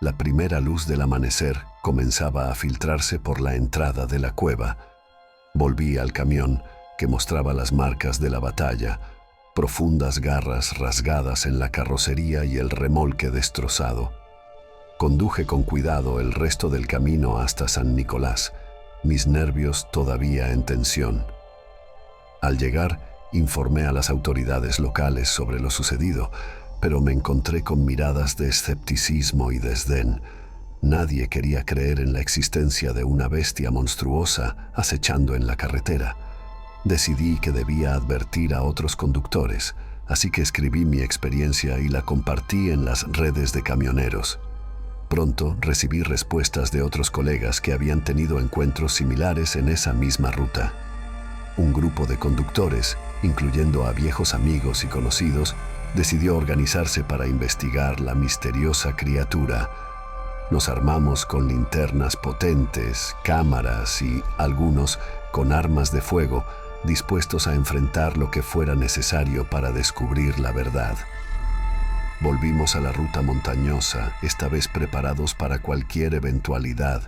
la primera luz del amanecer comenzaba a filtrarse por la entrada de la cueva. Volví al camión, que mostraba las marcas de la batalla, profundas garras rasgadas en la carrocería y el remolque destrozado. Conduje con cuidado el resto del camino hasta San Nicolás, mis nervios todavía en tensión. Al llegar, Informé a las autoridades locales sobre lo sucedido, pero me encontré con miradas de escepticismo y desdén. Nadie quería creer en la existencia de una bestia monstruosa acechando en la carretera. Decidí que debía advertir a otros conductores, así que escribí mi experiencia y la compartí en las redes de camioneros. Pronto recibí respuestas de otros colegas que habían tenido encuentros similares en esa misma ruta. Un grupo de conductores, incluyendo a viejos amigos y conocidos, decidió organizarse para investigar la misteriosa criatura. Nos armamos con linternas potentes, cámaras y, algunos, con armas de fuego, dispuestos a enfrentar lo que fuera necesario para descubrir la verdad. Volvimos a la ruta montañosa, esta vez preparados para cualquier eventualidad.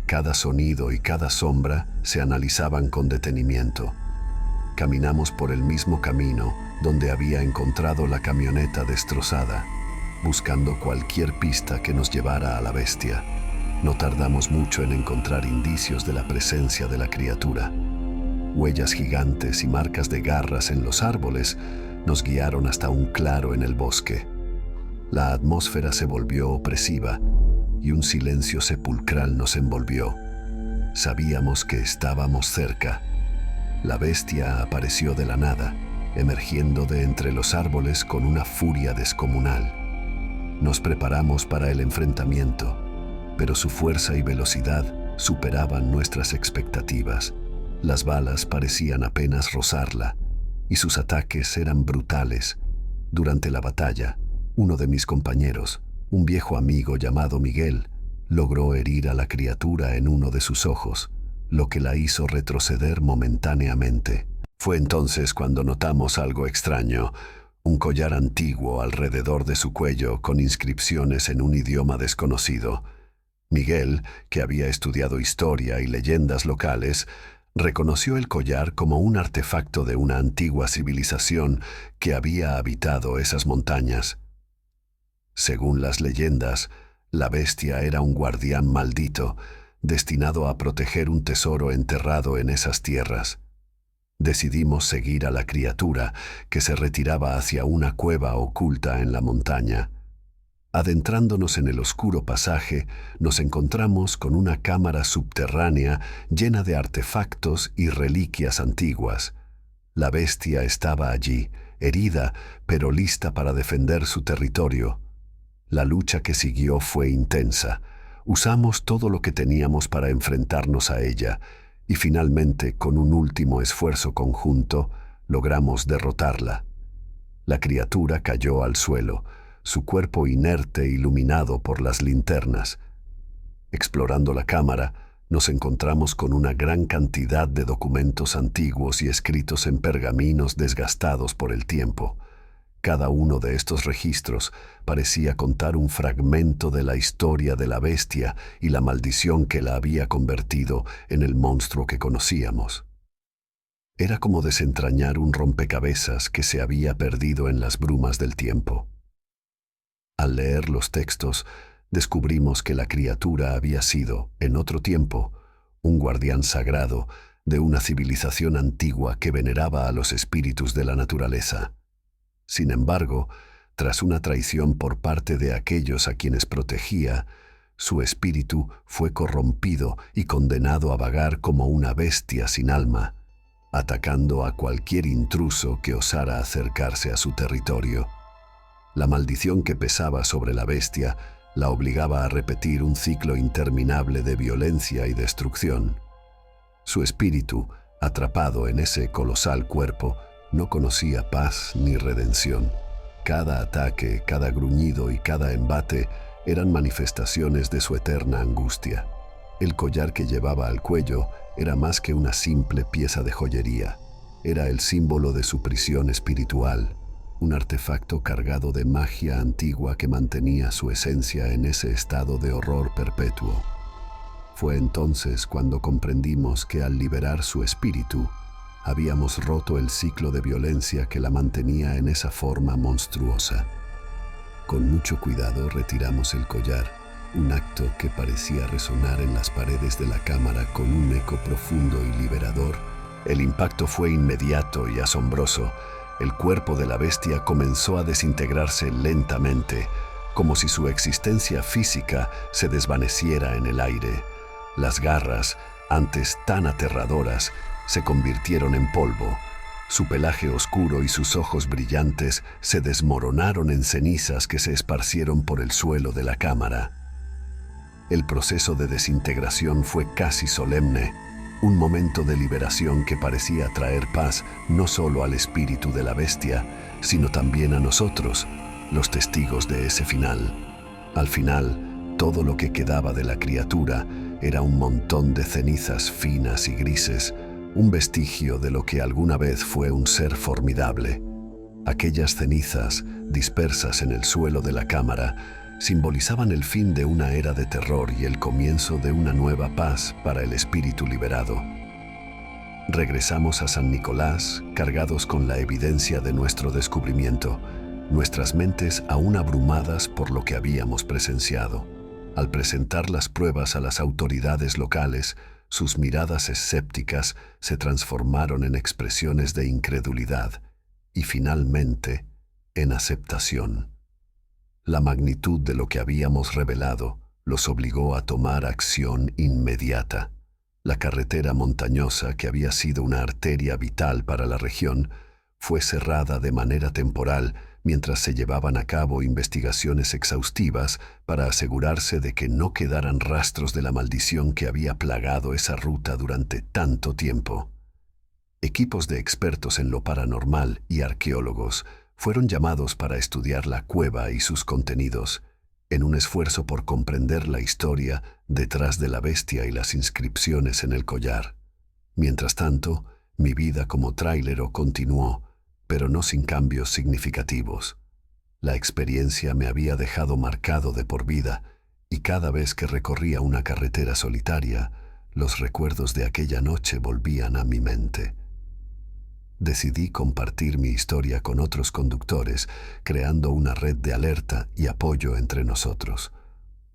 Cada sonido y cada sombra se analizaban con detenimiento. Caminamos por el mismo camino donde había encontrado la camioneta destrozada, buscando cualquier pista que nos llevara a la bestia. No tardamos mucho en encontrar indicios de la presencia de la criatura. Huellas gigantes y marcas de garras en los árboles nos guiaron hasta un claro en el bosque. La atmósfera se volvió opresiva y un silencio sepulcral nos envolvió. Sabíamos que estábamos cerca. La bestia apareció de la nada, emergiendo de entre los árboles con una furia descomunal. Nos preparamos para el enfrentamiento, pero su fuerza y velocidad superaban nuestras expectativas. Las balas parecían apenas rozarla, y sus ataques eran brutales. Durante la batalla, uno de mis compañeros, un viejo amigo llamado Miguel, logró herir a la criatura en uno de sus ojos, lo que la hizo retroceder momentáneamente. Fue entonces cuando notamos algo extraño, un collar antiguo alrededor de su cuello con inscripciones en un idioma desconocido. Miguel, que había estudiado historia y leyendas locales, reconoció el collar como un artefacto de una antigua civilización que había habitado esas montañas. Según las leyendas, la bestia era un guardián maldito, destinado a proteger un tesoro enterrado en esas tierras. Decidimos seguir a la criatura, que se retiraba hacia una cueva oculta en la montaña. Adentrándonos en el oscuro pasaje, nos encontramos con una cámara subterránea llena de artefactos y reliquias antiguas. La bestia estaba allí, herida, pero lista para defender su territorio. La lucha que siguió fue intensa. Usamos todo lo que teníamos para enfrentarnos a ella, y finalmente, con un último esfuerzo conjunto, logramos derrotarla. La criatura cayó al suelo, su cuerpo inerte iluminado por las linternas. Explorando la cámara, nos encontramos con una gran cantidad de documentos antiguos y escritos en pergaminos desgastados por el tiempo. Cada uno de estos registros parecía contar un fragmento de la historia de la bestia y la maldición que la había convertido en el monstruo que conocíamos. Era como desentrañar un rompecabezas que se había perdido en las brumas del tiempo. Al leer los textos, descubrimos que la criatura había sido, en otro tiempo, un guardián sagrado de una civilización antigua que veneraba a los espíritus de la naturaleza. Sin embargo, tras una traición por parte de aquellos a quienes protegía, su espíritu fue corrompido y condenado a vagar como una bestia sin alma, atacando a cualquier intruso que osara acercarse a su territorio. La maldición que pesaba sobre la bestia la obligaba a repetir un ciclo interminable de violencia y destrucción. Su espíritu, atrapado en ese colosal cuerpo, no conocía paz ni redención. Cada ataque, cada gruñido y cada embate eran manifestaciones de su eterna angustia. El collar que llevaba al cuello era más que una simple pieza de joyería. Era el símbolo de su prisión espiritual, un artefacto cargado de magia antigua que mantenía su esencia en ese estado de horror perpetuo. Fue entonces cuando comprendimos que al liberar su espíritu, habíamos roto el ciclo de violencia que la mantenía en esa forma monstruosa. Con mucho cuidado retiramos el collar, un acto que parecía resonar en las paredes de la cámara con un eco profundo y liberador, El impacto fue inmediato y asombroso. El cuerpo de la bestia comenzó a desintegrarse lentamente, como si su existencia física se desvaneciera en el aire. Las garras, antes tan aterradoras, se convirtieron en polvo. Su pelaje oscuro y sus ojos brillantes se desmoronaron en cenizas que se esparcieron por el suelo de la cámara. El proceso de desintegración fue casi solemne, un momento de liberación que parecía traer paz no solo al espíritu de la bestia, sino también a nosotros, los testigos de ese final. Al final, todo lo que quedaba de la criatura era un montón de cenizas finas y grises, un vestigio de lo que alguna vez fue un ser formidable. Aquellas cenizas, dispersas en el suelo de la cámara, simbolizaban el fin de una era de terror y el comienzo de una nueva paz para el espíritu liberado. Regresamos a San Nicolás, cargados con la evidencia de nuestro descubrimiento, nuestras mentes aún abrumadas por lo que habíamos presenciado. Al presentar las pruebas a las autoridades locales, sus miradas escépticas se transformaron en expresiones de incredulidad y finalmente en aceptación. La magnitud de lo que habíamos revelado los obligó a tomar acción inmediata. La carretera montañosa, que había sido una arteria vital para la región, fue cerrada de manera temporal mientras se llevaban a cabo investigaciones exhaustivas para asegurarse de que no quedaran rastros de la maldición que había plagado esa ruta durante tanto tiempo. Equipos de expertos en lo paranormal y arqueólogos fueron llamados para estudiar la cueva y sus contenidos, en un esfuerzo por comprender la historia detrás de la bestia y las inscripciones en el collar. Mientras tanto, mi vida como tráilero continuó, pero no sin cambios significativos. La experiencia me había dejado marcado de por vida, y cada vez que recorría una carretera solitaria, los recuerdos de aquella noche volvían a mi mente. Decidí compartir mi historia con otros conductores, creando una red de alerta y apoyo entre nosotros.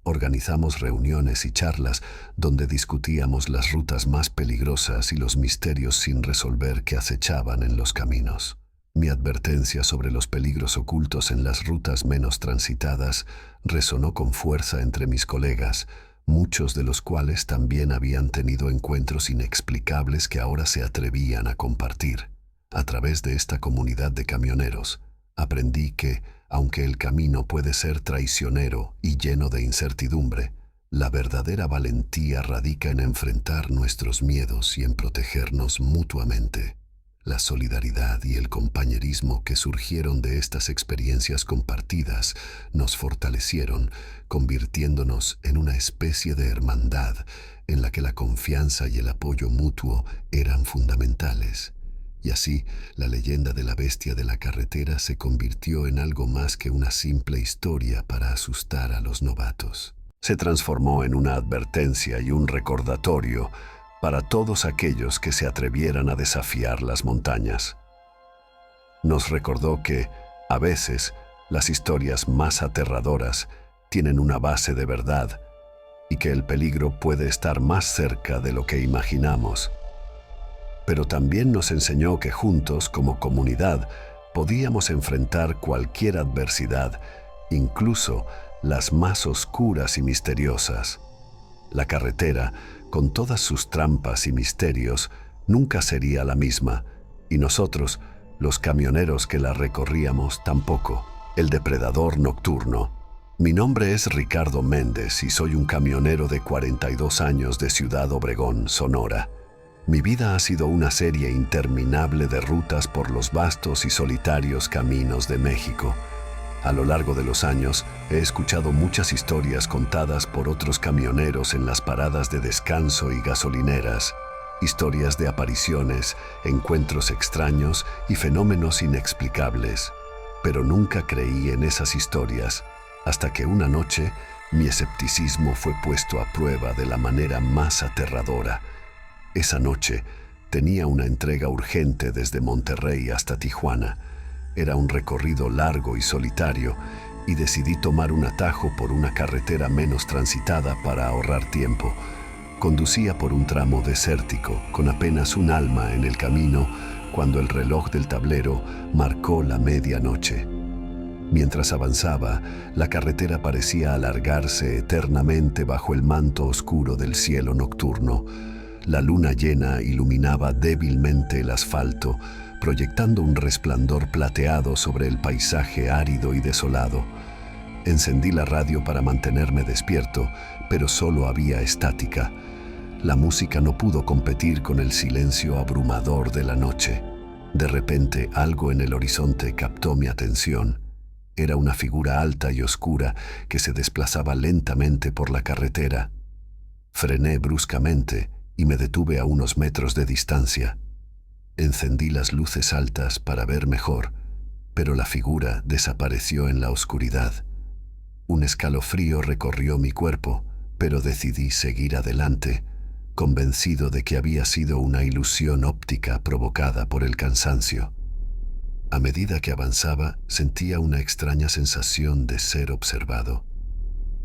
Organizamos reuniones y charlas donde discutíamos las rutas más peligrosas y los misterios sin resolver que acechaban en los caminos. Mi advertencia sobre los peligros ocultos en las rutas menos transitadas resonó con fuerza entre mis colegas, muchos de los cuales también habían tenido encuentros inexplicables que ahora se atrevían a compartir. A través de esta comunidad de camioneros, aprendí que, aunque el camino puede ser traicionero y lleno de incertidumbre, la verdadera valentía radica en enfrentar nuestros miedos y en protegernos mutuamente. La solidaridad y el compañerismo que surgieron de estas experiencias compartidas nos fortalecieron, convirtiéndonos en una especie de hermandad en la que la confianza y el apoyo mutuo eran fundamentales. Y así, la leyenda de la bestia de la carretera se convirtió en algo más que una simple historia para asustar a los novatos. Se transformó en una advertencia y un recordatorio para todos aquellos que se atrevieran a desafiar las montañas. Nos recordó que, a veces, las historias más aterradoras tienen una base de verdad y que el peligro puede estar más cerca de lo que imaginamos. Pero también nos enseñó que juntos, como comunidad, podíamos enfrentar cualquier adversidad, incluso las más oscuras y misteriosas. La carretera, con todas sus trampas y misterios, nunca sería la misma, y nosotros, los camioneros que la recorríamos, tampoco. El depredador nocturno. Mi nombre es Ricardo Méndez y soy un camionero de 42 años de Ciudad Obregón, Sonora. Mi vida ha sido una serie interminable de rutas por los vastos y solitarios caminos de México. A lo largo de los años, he escuchado muchas historias contadas por otros camioneros en las paradas de descanso y gasolineras, historias de apariciones, encuentros extraños y fenómenos inexplicables. Pero nunca creí en esas historias, hasta que una noche mi escepticismo fue puesto a prueba de la manera más aterradora. Esa noche tenía una entrega urgente desde Monterrey hasta Tijuana. Era un recorrido largo y solitario y decidí tomar un atajo por una carretera menos transitada para ahorrar tiempo. Conducía por un tramo desértico, con apenas un alma en el camino, cuando el reloj del tablero marcó la medianoche. Mientras avanzaba, la carretera parecía alargarse eternamente bajo el manto oscuro del cielo nocturno. La luna llena iluminaba débilmente el asfalto, proyectando un resplandor plateado sobre el paisaje árido y desolado. Encendí la radio para mantenerme despierto, pero solo había estática. La música no pudo competir con el silencio abrumador de la noche. De repente, algo en el horizonte captó mi atención. Era una figura alta y oscura que se desplazaba lentamente por la carretera. Frené bruscamente y me detuve a unos metros de distancia. Encendí las luces altas para ver mejor, pero la figura desapareció en la oscuridad. Un escalofrío recorrió mi cuerpo, pero decidí seguir adelante, convencido de que había sido una ilusión óptica provocada por el cansancio. A medida que avanzaba, sentía una extraña sensación de ser observado.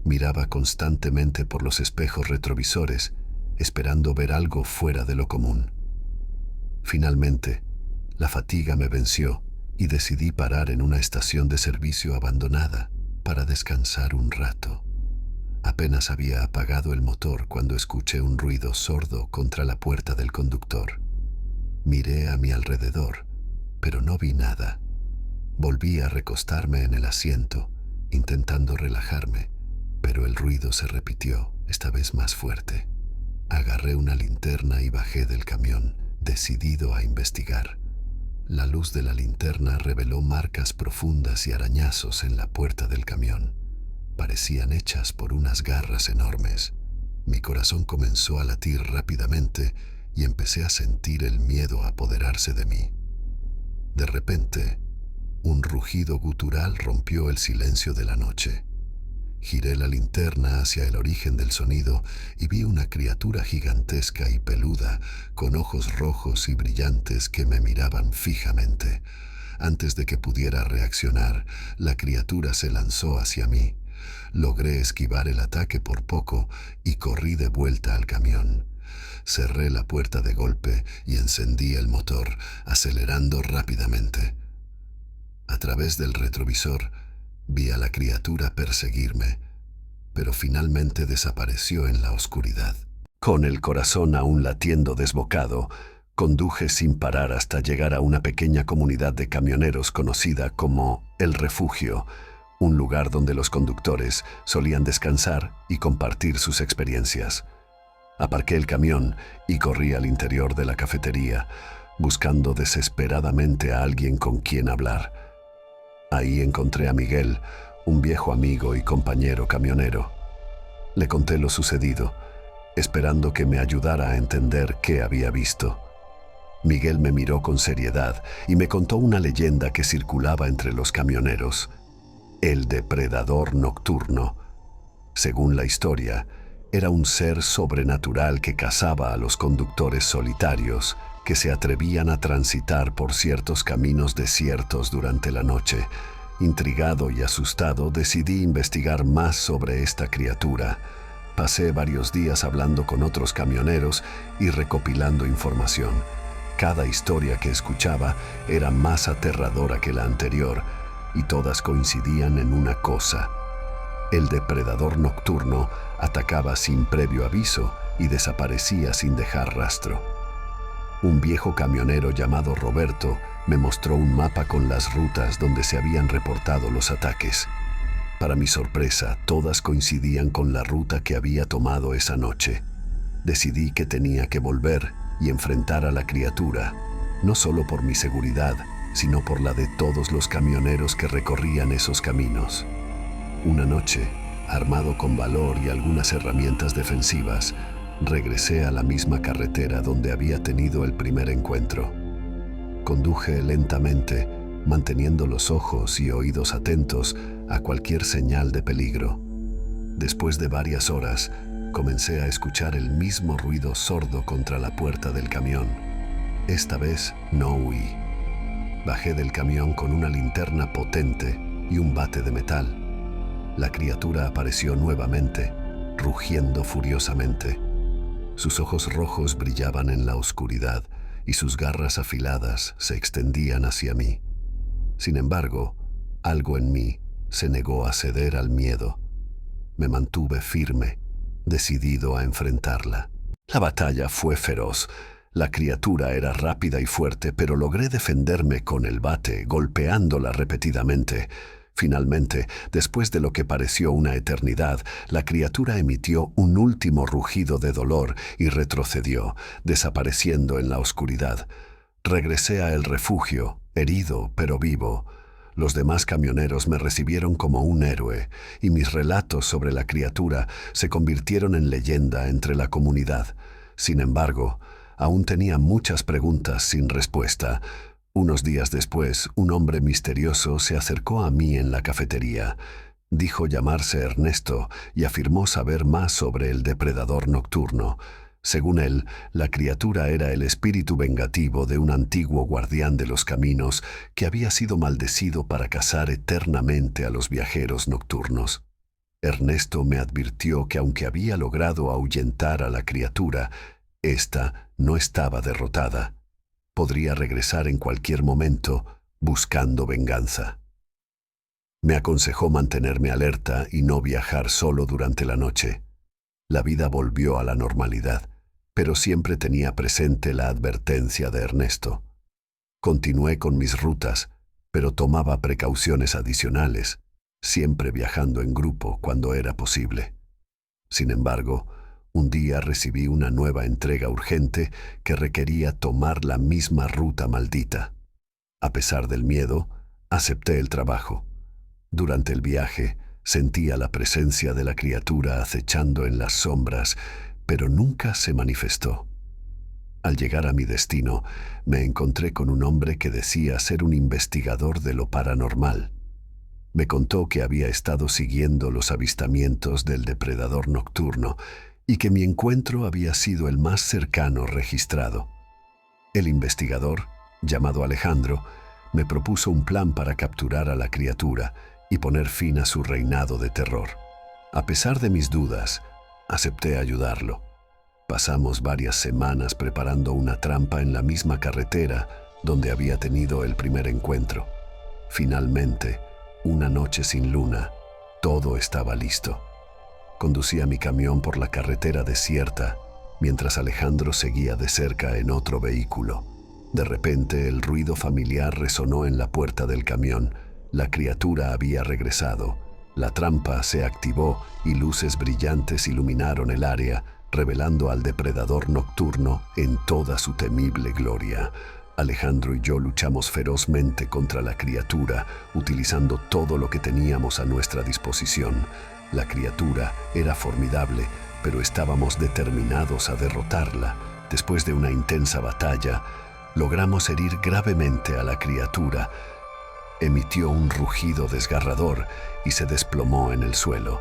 Miraba constantemente por los espejos retrovisores, esperando ver algo fuera de lo común. Finalmente, la fatiga me venció y decidí parar en una estación de servicio abandonada para descansar un rato. Apenas había apagado el motor cuando escuché un ruido sordo contra la puerta del conductor. Miré a mi alrededor, pero no vi nada. Volví a recostarme en el asiento, intentando relajarme, pero el ruido se repitió, esta vez más fuerte. Agarré una linterna y bajé del camión, decidido a investigar. La luz de la linterna reveló marcas profundas y arañazos en la puerta del camión. Parecían hechas por unas garras enormes. Mi corazón comenzó a latir rápidamente y empecé a sentir el miedo apoderarse de mí. De repente, un rugido gutural rompió el silencio de la noche. Giré la linterna hacia el origen del sonido y vi una criatura gigantesca y peluda, con ojos rojos y brillantes que me miraban fijamente. Antes de que pudiera reaccionar, la criatura se lanzó hacia mí. Logré esquivar el ataque por poco y corrí de vuelta al camión. Cerré la puerta de golpe y encendí el motor, acelerando rápidamente. A través del retrovisor, vi a la criatura perseguirme, pero finalmente desapareció en la oscuridad. Con el corazón aún latiendo desbocado, conduje sin parar hasta llegar a una pequeña comunidad de camioneros conocida como El Refugio, un lugar donde los conductores solían descansar y compartir sus experiencias. Aparqué el camión y corrí al interior de la cafetería, buscando desesperadamente a alguien con quien hablar. Ahí encontré a Miguel, un viejo amigo y compañero camionero. Le conté lo sucedido, esperando que me ayudara a entender qué había visto. Miguel me miró con seriedad y me contó una leyenda que circulaba entre los camioneros: el depredador nocturno. Según la historia, era un ser sobrenatural que cazaba a los conductores solitarios que se atrevían a transitar por ciertos caminos desiertos durante la noche. Intrigado y asustado, decidí investigar más sobre esta criatura. Pasé varios días hablando con otros camioneros y recopilando información. Cada historia que escuchaba era más aterradora que la anterior, y todas coincidían en una cosa: el depredador nocturno atacaba sin previo aviso y desaparecía sin dejar rastro. Un viejo camionero llamado Roberto me mostró un mapa con las rutas donde se habían reportado los ataques. Para mi sorpresa, todas coincidían con la ruta que había tomado esa noche. Decidí que tenía que volver y enfrentar a la criatura, no solo por mi seguridad, sino por la de todos los camioneros que recorrían esos caminos. Una noche, armado con valor y algunas herramientas defensivas, regresé a la misma carretera donde había tenido el primer encuentro. Conduje lentamente, manteniendo los ojos y oídos atentos a cualquier señal de peligro. Después de varias horas, comencé a escuchar el mismo ruido sordo contra la puerta del camión. Esta vez no huí. Bajé del camión con una linterna potente y un bate de metal. La criatura apareció nuevamente, rugiendo furiosamente. Sus ojos rojos brillaban en la oscuridad y sus garras afiladas se extendían hacia mí. Sin embargo, algo en mí se negó a ceder al miedo. Me mantuve firme, decidido a enfrentarla. La batalla fue feroz. La criatura era rápida y fuerte, pero logré defenderme con el bate, golpeándola repetidamente. Finalmente, después de lo que pareció una eternidad, la criatura emitió un último rugido de dolor y retrocedió, desapareciendo en la oscuridad. Regresé a el refugio, herido pero vivo. Los demás camioneros me recibieron como un héroe, y mis relatos sobre la criatura se convirtieron en leyenda entre la comunidad. Sin embargo, aún tenía muchas preguntas sin respuesta. Unos días después, un hombre misterioso se acercó a mí en la cafetería. Dijo llamarse Ernesto y afirmó saber más sobre el depredador nocturno. Según él, la criatura era el espíritu vengativo de un antiguo guardián de los caminos que había sido maldecido para cazar eternamente a los viajeros nocturnos. Ernesto me advirtió que aunque había logrado ahuyentar a la criatura, ésta no estaba derrotada. Podría regresar en cualquier momento buscando venganza. Me aconsejó mantenerme alerta y no viajar solo durante la noche. La vida volvió a la normalidad, pero siempre tenía presente la advertencia de Ernesto. Continué con mis rutas, pero tomaba precauciones adicionales, siempre viajando en grupo cuando era posible. Sin embargo, un día recibí una nueva entrega urgente que requería tomar la misma ruta maldita. A pesar del miedo, acepté el trabajo. Durante el viaje, sentía la presencia de la criatura acechando en las sombras, pero nunca se manifestó. Al llegar a mi destino, me encontré con un hombre que decía ser un investigador de lo paranormal. Me contó que había estado siguiendo los avistamientos del depredador nocturno y que mi encuentro había sido el más cercano registrado. El investigador, llamado Alejandro, me propuso un plan para capturar a la criatura y poner fin a su reinado de terror. A pesar de mis dudas, acepté ayudarlo. Pasamos varias semanas preparando una trampa en la misma carretera donde había tenido el primer encuentro. Finalmente, una noche sin luna, todo estaba listo. Conducía mi camión por la carretera desierta, mientras Alejandro seguía de cerca en otro vehículo. De repente, el ruido familiar resonó en la puerta del camión. La criatura había regresado. La trampa se activó y luces brillantes iluminaron el área, revelando al depredador nocturno en toda su temible gloria. Alejandro y yo luchamos ferozmente contra la criatura, utilizando todo lo que teníamos a nuestra disposición. La criatura era formidable, pero estábamos determinados a derrotarla. Después de una intensa batalla, logramos herir gravemente a la criatura. Emitió un rugido desgarrador y se desplomó en el suelo.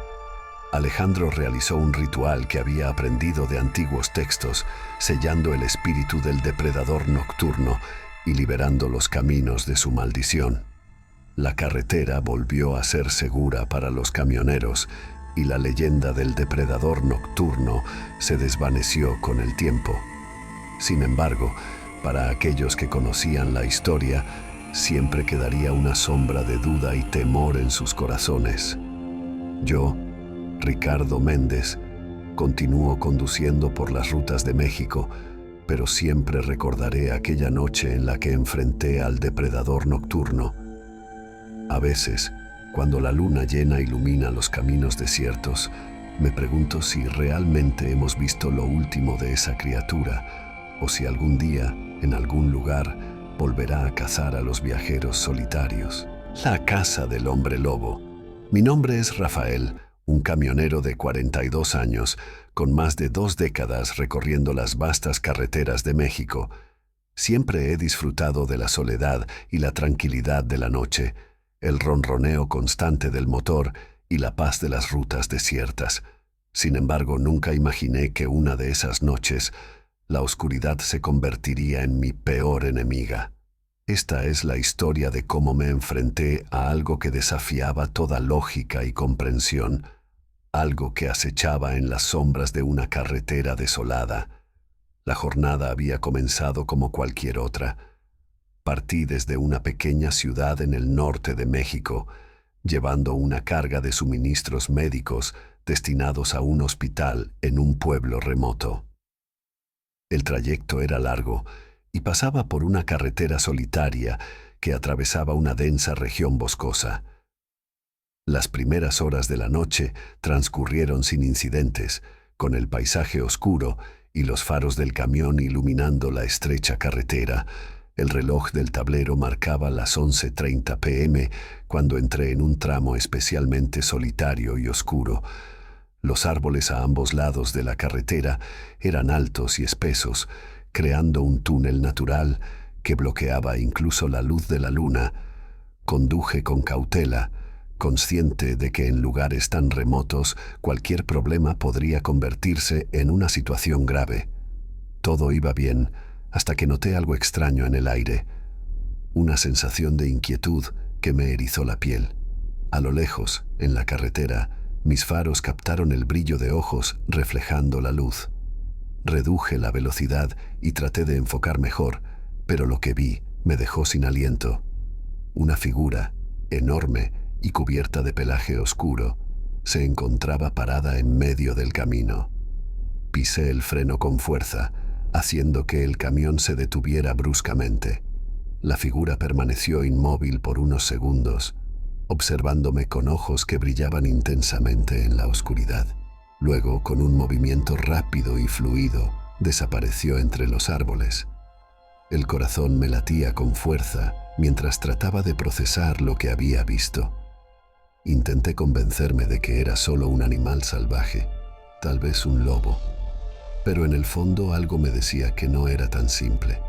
Alejandro realizó un ritual que había aprendido de antiguos textos, sellando el espíritu del depredador nocturno y liberando los caminos de su maldición. La carretera volvió a ser segura para los camioneros y la leyenda del depredador nocturno se desvaneció con el tiempo. Sin embargo, para aquellos que conocían la historia, siempre quedaría una sombra de duda y temor en sus corazones. Yo, Ricardo Méndez, continúo conduciendo por las rutas de México, pero siempre recordaré aquella noche en la que enfrenté al depredador nocturno. A veces, cuando la luna llena ilumina los caminos desiertos, me pregunto si realmente hemos visto lo último de esa criatura, o si algún día, en algún lugar, volverá a cazar a los viajeros solitarios. La casa del hombre lobo. Mi nombre es Rafael, un camionero de 42 años, con más de 2 décadas recorriendo las vastas carreteras de México. Siempre he disfrutado de la soledad y la tranquilidad de la noche, el ronroneo constante del motor y la paz de las rutas desiertas. Sin embargo, nunca imaginé que una de esas noches la oscuridad se convertiría en mi peor enemiga. Esta es la historia de cómo me enfrenté a algo que desafiaba toda lógica y comprensión. algo que acechaba en las sombras de una carretera desolada. La jornada había comenzado como cualquier otra. Partí desde una pequeña ciudad en el norte de México, llevando una carga de suministros médicos destinados a un hospital en un pueblo remoto. El trayecto era largo y pasaba por una carretera solitaria que atravesaba una densa región boscosa. Las primeras horas de la noche transcurrieron sin incidentes, con el paisaje oscuro y los faros del camión iluminando la estrecha carretera. El reloj del tablero marcaba las 11:30 p.m. cuando entré en un tramo especialmente solitario y oscuro. Los árboles a ambos lados de la carretera eran altos y espesos, creando un túnel natural que bloqueaba incluso la luz de la luna. Conduje con cautela, consciente de que en lugares tan remotos cualquier problema podría convertirse en una situación grave. Todo iba bien hasta que noté algo extraño en el aire, una sensación de inquietud que me erizó la piel. A lo lejos, en la carretera, mis faros captaron el brillo de ojos reflejando la luz. Reduje la velocidad y traté de enfocar mejor, pero lo que vi me dejó sin aliento. Una figura, enorme y cubierta de pelaje oscuro, se encontraba parada en medio del camino. Pisé el freno con fuerza, haciendo que el camión se detuviera bruscamente. La figura permaneció inmóvil por unos segundos, observándome con ojos que brillaban intensamente en la oscuridad. Luego, con un movimiento rápido y fluido, desapareció entre los árboles. El corazón me latía con fuerza mientras trataba de procesar lo que había visto. Intenté convencerme de que era solo un animal salvaje, tal vez un lobo. Pero en el fondo algo me decía que no era tan simple.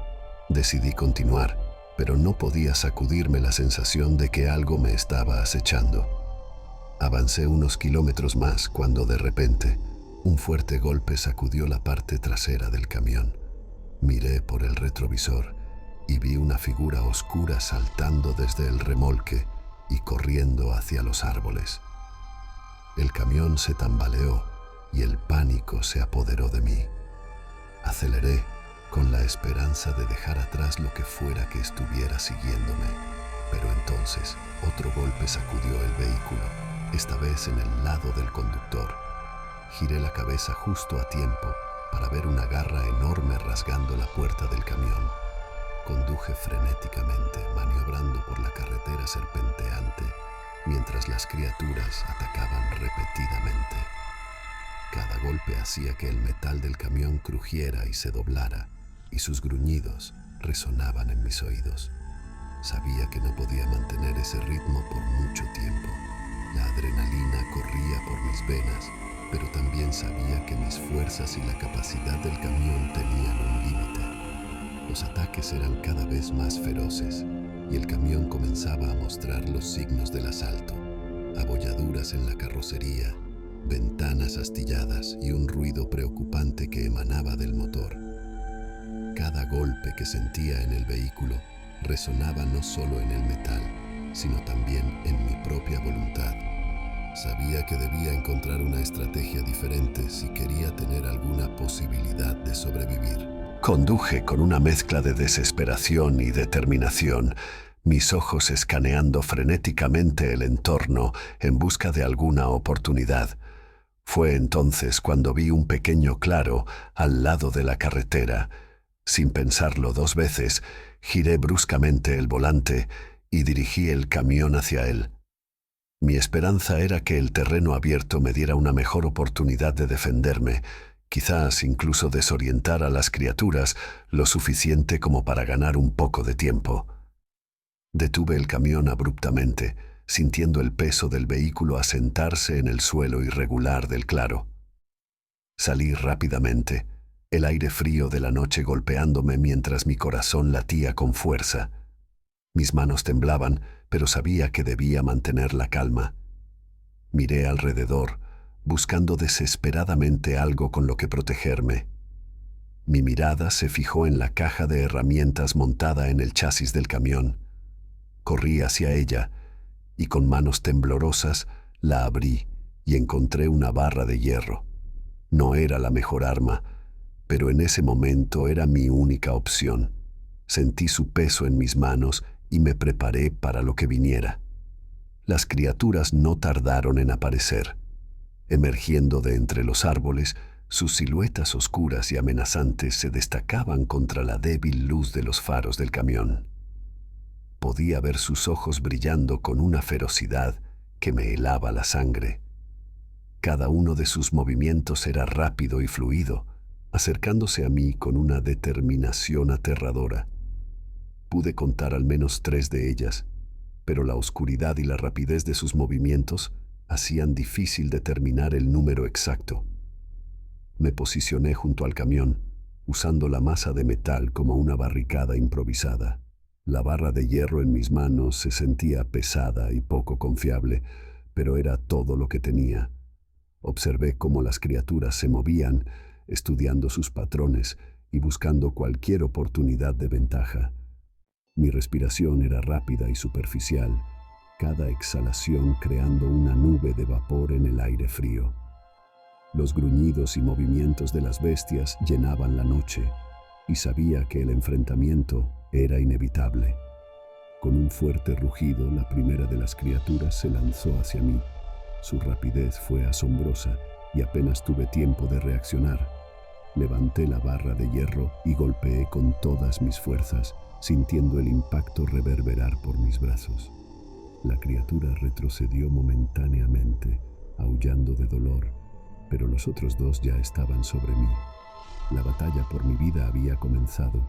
Decidí continuar, pero no podía sacudirme la sensación de que algo me estaba acechando. Avancé unos kilómetros más cuando de repente un fuerte golpe sacudió la parte trasera del camión. Miré por el retrovisor y vi una figura oscura saltando desde el remolque y corriendo hacia los árboles. El camión se tambaleó y el pánico se apoderó de mí. Aceleré con la esperanza de dejar atrás lo que fuera que estuviera siguiéndome, pero entonces otro golpe sacudió el vehículo, esta vez en el lado del conductor. Giré la cabeza justo a tiempo para ver una garra enorme rasgando la puerta del camión. Conduje frenéticamente, maniobrando por la carretera serpenteante, mientras las criaturas atacaban repetidamente. Cada golpe hacía que el metal del camión crujiera y se doblara, y sus gruñidos resonaban en mis oídos. Sabía que no podía mantener ese ritmo por mucho tiempo. La adrenalina corría por mis venas, pero también sabía que mis fuerzas y la capacidad del camión tenían un límite. Los ataques eran cada vez más feroces, y el camión comenzaba a mostrar los signos del asalto: abolladuras en la carrocería, ventanas astilladas y un ruido preocupante que emanaba del motor. Cada golpe que sentía en el vehículo resonaba no solo en el metal, sino también en mi propia voluntad. Sabía que debía encontrar una estrategia diferente si quería tener alguna posibilidad de sobrevivir. Conduje con una mezcla de desesperación y determinación, mis ojos escaneando frenéticamente el entorno en busca de alguna oportunidad. Fue entonces cuando vi un pequeño claro al lado de la carretera. Sin pensarlo dos veces, giré bruscamente el volante y dirigí el camión hacia él. Mi esperanza era que el terreno abierto me diera una mejor oportunidad de defenderme, quizás incluso desorientar a las criaturas lo suficiente como para ganar un poco de tiempo. Detuve el camión abruptamente, sintiendo el peso del vehículo asentarse en el suelo irregular del claro. Salí rápidamente, el aire frío de la noche golpeándome mientras mi corazón latía con fuerza. Mis manos temblaban, pero sabía que debía mantener la calma. Miré alrededor, buscando desesperadamente algo con lo que protegerme. Mi mirada se fijó en la caja de herramientas montada en el chasis del camión. Corrí hacia ella y con manos temblorosas la abrí, y encontré una barra de hierro. No era la mejor arma, pero en ese momento era mi única opción. Sentí su peso en mis manos y me preparé para lo que viniera. Las criaturas no tardaron en aparecer. Emergiendo de entre los árboles, sus siluetas oscuras y amenazantes se destacaban contra la débil luz de los faros del camión. Podía ver sus ojos brillando con una ferocidad que me helaba la sangre. Cada uno de sus movimientos era rápido y fluido, acercándose a mí con una determinación aterradora. Pude contar al menos 3 de ellas, pero la oscuridad y la rapidez de sus movimientos hacían difícil determinar el número exacto. Me posicioné junto al camión, usando la masa de metal como una barricada improvisada. La barra de hierro en mis manos se sentía pesada y poco confiable, pero era todo lo que tenía. Observé cómo las criaturas se movían, estudiando sus patrones y buscando cualquier oportunidad de ventaja. Mi respiración era rápida y superficial, cada exhalación creando una nube de vapor en el aire frío. Los gruñidos y movimientos de las bestias llenaban la noche, y sabía que el enfrentamiento era inevitable. Con un fuerte rugido, la primera de las criaturas se lanzó hacia mí. Su rapidez fue asombrosa y apenas tuve tiempo de reaccionar. Levanté la barra de hierro y golpeé con todas mis fuerzas, sintiendo el impacto reverberar por mis brazos. La criatura retrocedió momentáneamente, aullando de dolor, pero los otros 2 ya estaban sobre mí. La batalla por mi vida había comenzado,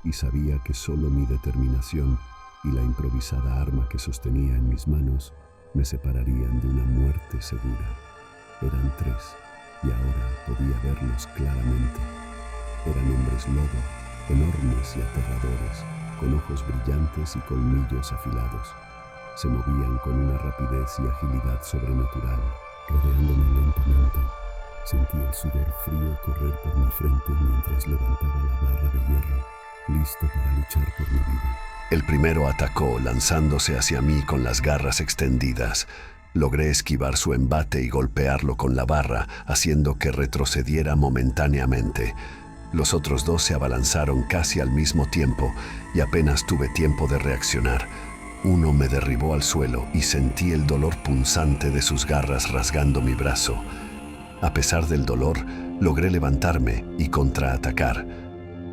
y sabía que solo mi determinación y la improvisada arma que sostenía en mis manos me separarían de una muerte segura. Eran 3, y ahora podía verlos claramente. Eran hombres lobo, enormes y aterradores, con ojos brillantes y colmillos afilados. Se movían con una rapidez y agilidad sobrenatural, rodeándome lentamente. Sentí el sudor frío correr por mi frente mientras levantaba la barra de hierro, listo para luchar por mi vida. El primero atacó, lanzándose hacia mí con las garras extendidas. Logré esquivar su embate y golpearlo con la barra, haciendo que retrocediera momentáneamente. Los otros 2 se abalanzaron casi al mismo tiempo y apenas tuve tiempo de reaccionar. Uno me derribó al suelo y sentí el dolor punzante de sus garras rasgando mi brazo. A pesar del dolor, logré levantarme y contraatacar.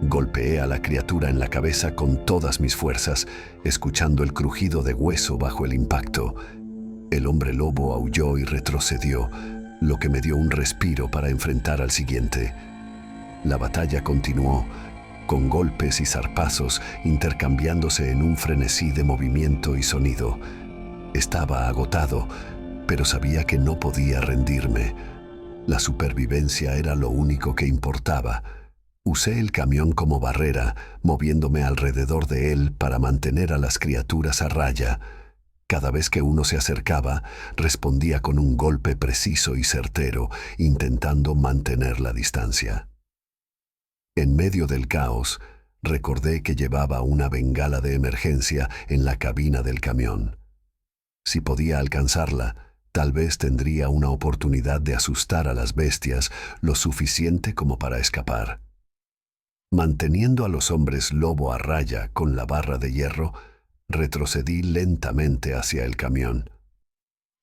Golpeé a la criatura en la cabeza con todas mis fuerzas, escuchando el crujido de hueso bajo el impacto. El hombre lobo aulló y retrocedió, lo que me dio un respiro para enfrentar al siguiente. La batalla continuó, con golpes y zarpazos intercambiándose en un frenesí de movimiento y sonido. Estaba agotado, pero sabía que no podía rendirme. La supervivencia era lo único que importaba. Usé el camión como barrera, moviéndome alrededor de él para mantener a las criaturas a raya. Cada vez que uno se acercaba, respondía con un golpe preciso y certero, intentando mantener la distancia. En medio del caos, recordé que llevaba una bengala de emergencia en la cabina del camión. Si podía alcanzarla, tal vez tendría una oportunidad de asustar a las bestias lo suficiente como para escapar. Manteniendo a los hombres lobo a raya con la barra de hierro, retrocedí lentamente hacia el camión.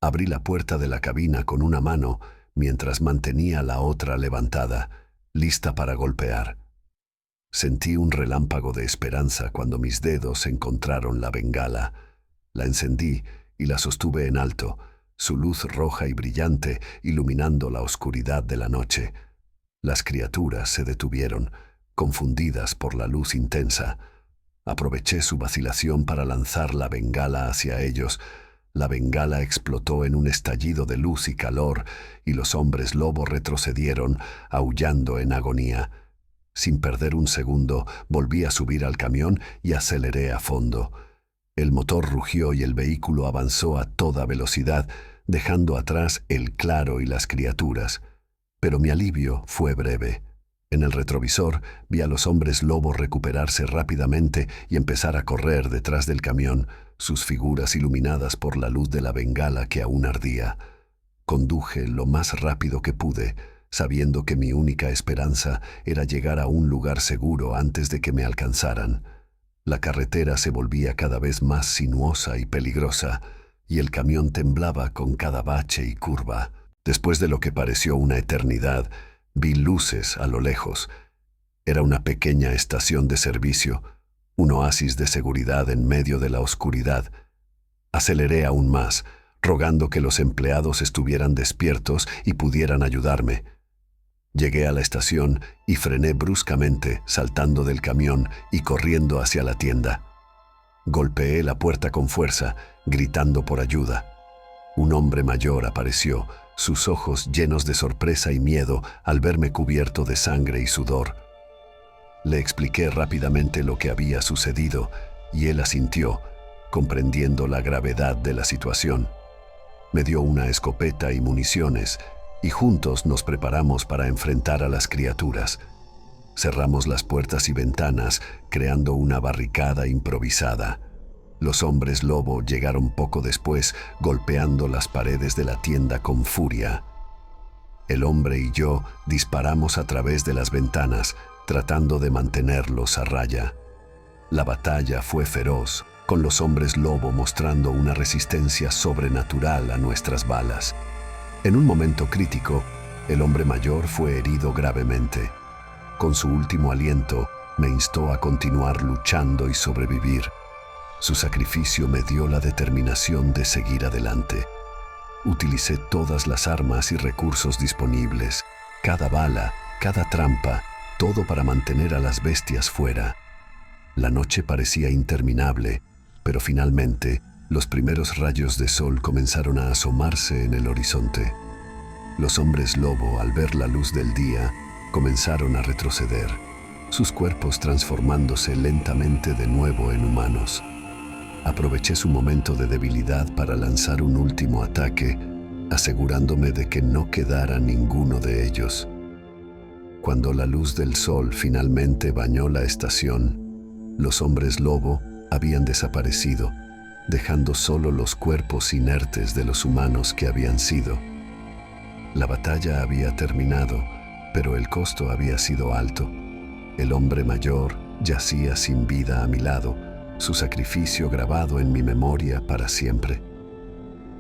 Abrí la puerta de la cabina con una mano mientras mantenía la otra levantada, lista para golpear. Sentí un relámpago de esperanza cuando mis dedos encontraron la bengala. La encendí y la sostuve en alto, su luz roja y brillante iluminando la oscuridad de la noche. Las criaturas se detuvieron, confundidas por la luz intensa. Aproveché su vacilación para lanzar la bengala hacia ellos. La bengala explotó en un estallido de luz y calor, y los hombres lobo retrocedieron, aullando en agonía. Sin perder un segundo, volví a subir al camión y aceleré a fondo. El motor rugió y el vehículo avanzó a toda velocidad, dejando atrás el claro y las criaturas. Pero mi alivio fue breve. En el retrovisor vi a los hombres lobo recuperarse rápidamente y empezar a correr detrás del camión, sus figuras iluminadas por la luz de la bengala que aún ardía. Conduje lo más rápido que pude, sabiendo que mi única esperanza era llegar a un lugar seguro antes de que me alcanzaran. La carretera se volvía cada vez más sinuosa y peligrosa, y el camión temblaba con cada bache y curva. Después de lo que pareció una eternidad, vi luces a lo lejos. Era una pequeña estación de servicio, un oasis de seguridad en medio de la oscuridad. Aceleré aún más, rogando que los empleados estuvieran despiertos y pudieran ayudarme. Llegué a la estación y frené bruscamente, saltando del camión y corriendo hacia la tienda. Golpeé la puerta con fuerza, gritando por ayuda. Un hombre mayor apareció, sus ojos llenos de sorpresa y miedo al verme cubierto de sangre y sudor. Le expliqué rápidamente lo que había sucedido y él asintió, comprendiendo la gravedad de la situación. Me dio una escopeta y municiones, y juntos nos preparamos para enfrentar a las criaturas. Cerramos las puertas y ventanas, creando una barricada improvisada. Los hombres lobo llegaron poco después, golpeando las paredes de la tienda con furia. El hombre y yo disparamos a través de las ventanas, tratando de mantenerlos a raya. La batalla fue feroz, con los hombres lobo mostrando una resistencia sobrenatural a nuestras balas. En un momento crítico, el hombre mayor fue herido gravemente. Con su último aliento, me instó a continuar luchando y sobrevivir. Su sacrificio me dio la determinación de seguir adelante. Utilicé todas las armas y recursos disponibles, cada bala, cada trampa, todo para mantener a las bestias fuera. La noche parecía interminable, pero finalmente los primeros rayos de sol comenzaron a asomarse en el horizonte. Los hombres lobo, al ver la luz del día, comenzaron a retroceder, sus cuerpos transformándose lentamente de nuevo en humanos. Aproveché su momento de debilidad para lanzar un último ataque, asegurándome de que no quedara ninguno de ellos. Cuando la luz del sol finalmente bañó la estación, los hombres lobo habían desaparecido, dejando solo los cuerpos inertes de los humanos que habían sido. La batalla había terminado, pero el costo había sido alto. El hombre mayor yacía sin vida a mi lado, su sacrificio grabado en mi memoria para siempre.